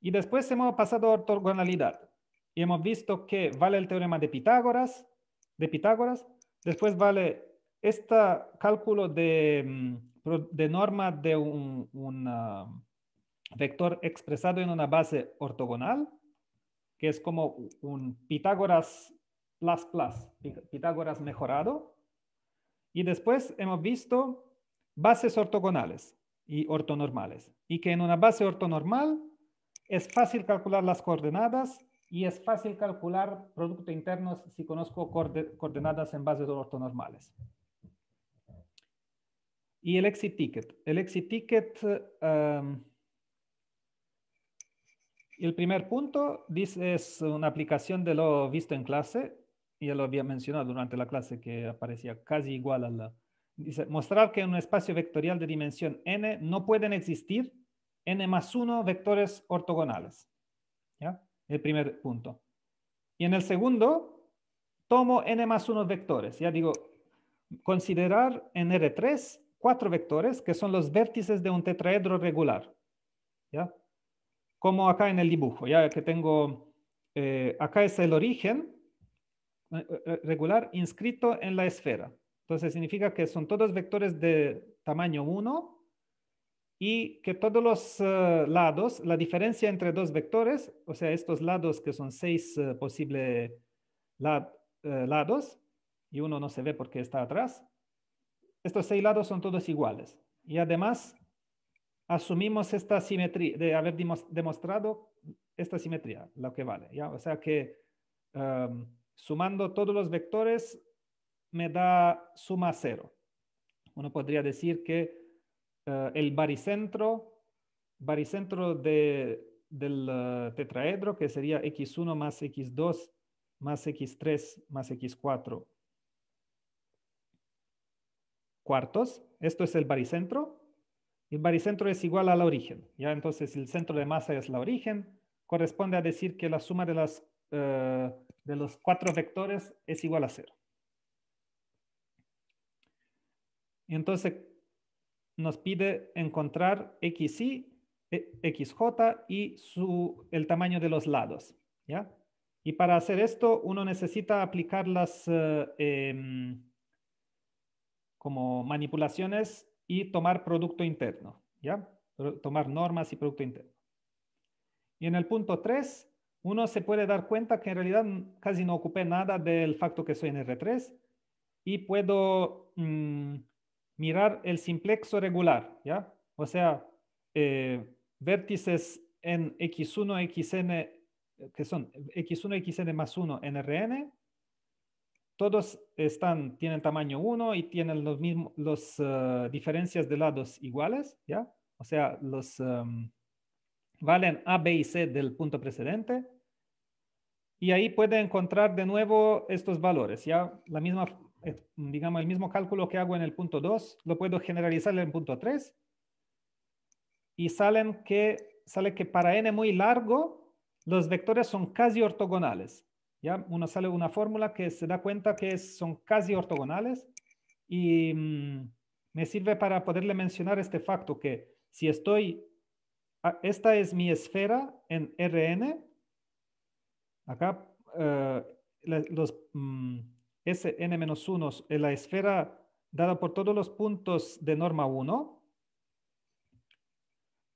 Y después hemos pasado a ortogonalidad y hemos visto que vale el teorema de Pitágoras, después vale este cálculo de norma de un vector expresado en una base ortogonal, que es como un Pitágoras Pitágoras mejorado. Y después hemos visto bases ortogonales y ortonormales, y que en una base ortonormal es fácil calcular las coordenadas y es fácil calcular producto internos si conozco coordenadas en bases ortonormales. Y el exit ticket. El exit ticket, el primer punto dice, es una aplicación de lo visto en clase. Ya lo había mencionado durante la clase que aparecía casi igual a la... Dice, mostrar que en un espacio vectorial de dimensión n no pueden existir n más 1 vectores ortogonales. ¿Ya? El primer punto. Y en el segundo, tomo n más 1 vectores. Ya digo, considerar en R3 4 vectores que son los vértices de un tetraedro regular. ¿Ya? Como acá en el dibujo, ya que tengo, acá es el origen regular inscrito en la esfera. Entonces significa que son todos vectores de tamaño 1 y que todos los lados, la diferencia entre dos vectores, o sea, estos lados que son 6 posibles lados, y uno no se ve porque está atrás, estos 6 lados son todos iguales. Y además asumimos esta simetría, de haber demostrado esta simetría, lo que vale, ¿ya? O sea que sumando todos los vectores me da suma 0. Uno podría decir que el baricentro del tetraedro, que sería x1 más x2 más x3 más x4 cuartos, esto es el baricentro. El baricentro es igual al origen, ¿ya? Entonces el centro de masa es el origen, corresponde a decir que la suma de los 4 vectores es igual a 0. Y entonces nos pide encontrar xy, xj y el tamaño de los lados, ¿ya? Y para hacer esto uno necesita aplicar las como manipulaciones y tomar producto interno, ¿ya? Tomar normas y producto interno. Y en el punto 3, uno se puede dar cuenta que en realidad casi no ocupé nada del facto que soy en R3 y puedo mirar el simplexo regular, ¿ya? O sea, vértices en x1, xn, que son x1, xn más 1 en Rn, todos tienen tamaño 1 y tienen las diferencias de lados iguales, ¿ya? O sea, valen A, B y C del punto precedente. Y ahí puede encontrar de nuevo estos valores, ¿ya? La misma, digamos, el mismo cálculo que hago en el punto 2, lo puedo generalizar en el punto 3. y sale que para n muy largo, los vectores son casi ortogonales. ¿Ya? Uno sale una fórmula que se da cuenta que son casi ortogonales y me sirve para poderle mencionar este facto que si esta es mi esfera en Rn, acá los Sn-1 es la esfera dada por todos los puntos de norma 1.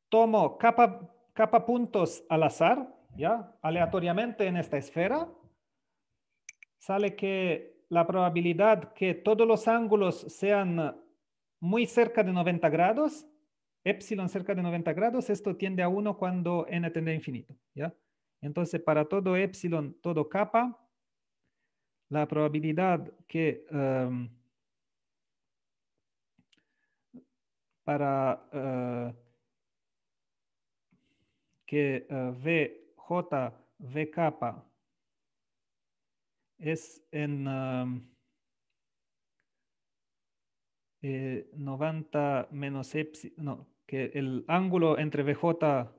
Tomo capa puntos al azar, ¿ya? Aleatoriamente en esta esfera. Sale que la probabilidad que todos los ángulos sean muy cerca de 90 grados, epsilon cerca de 90 grados, esto tiende a 1 cuando n tiende a infinito, ¿ya? Entonces, para todo epsilon, todo kappa, la probabilidad que que VJ, V kappa es en 90 menos epsilon, no, que el ángulo entre VJ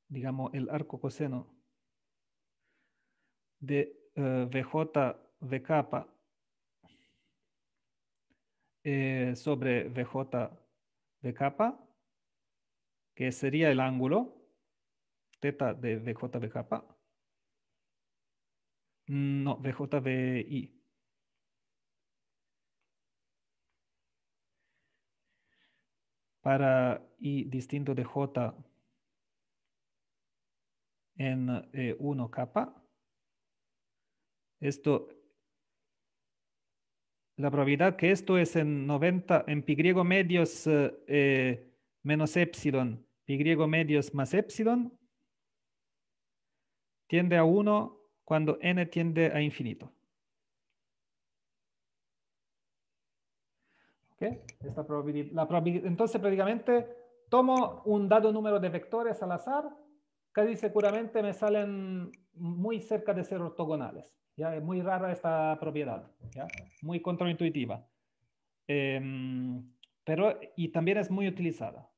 digamos el arco coseno de VJ V kappa sobre VJ V kappa, que sería el ángulo teta de VJ V kappa. No, VJVI. Para I distinto de J en 1 kappa. La probabilidad que esto es en 90, en pi griego medios menos epsilon, pi griego medios más epsilon, tiende a 1 cuando n tiende a infinito. ¿Okay? Entonces, prácticamente tomo un dado número de vectores al azar, casi seguramente me salen muy cerca de ser ortogonales. ¿Ya? Es muy rara esta propiedad, ¿ya? Muy contraintuitiva. Y también es muy utilizada.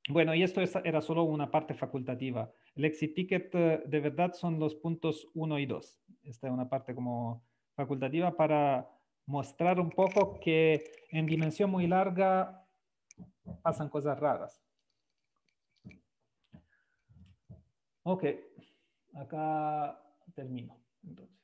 Bueno, y esto era solo una parte facultativa. El exit ticket de verdad son los puntos 1 y 2. Esta es una parte como facultativa para mostrar un poco que en dimensión muy larga pasan cosas raras. Ok, acá termino. Entonces.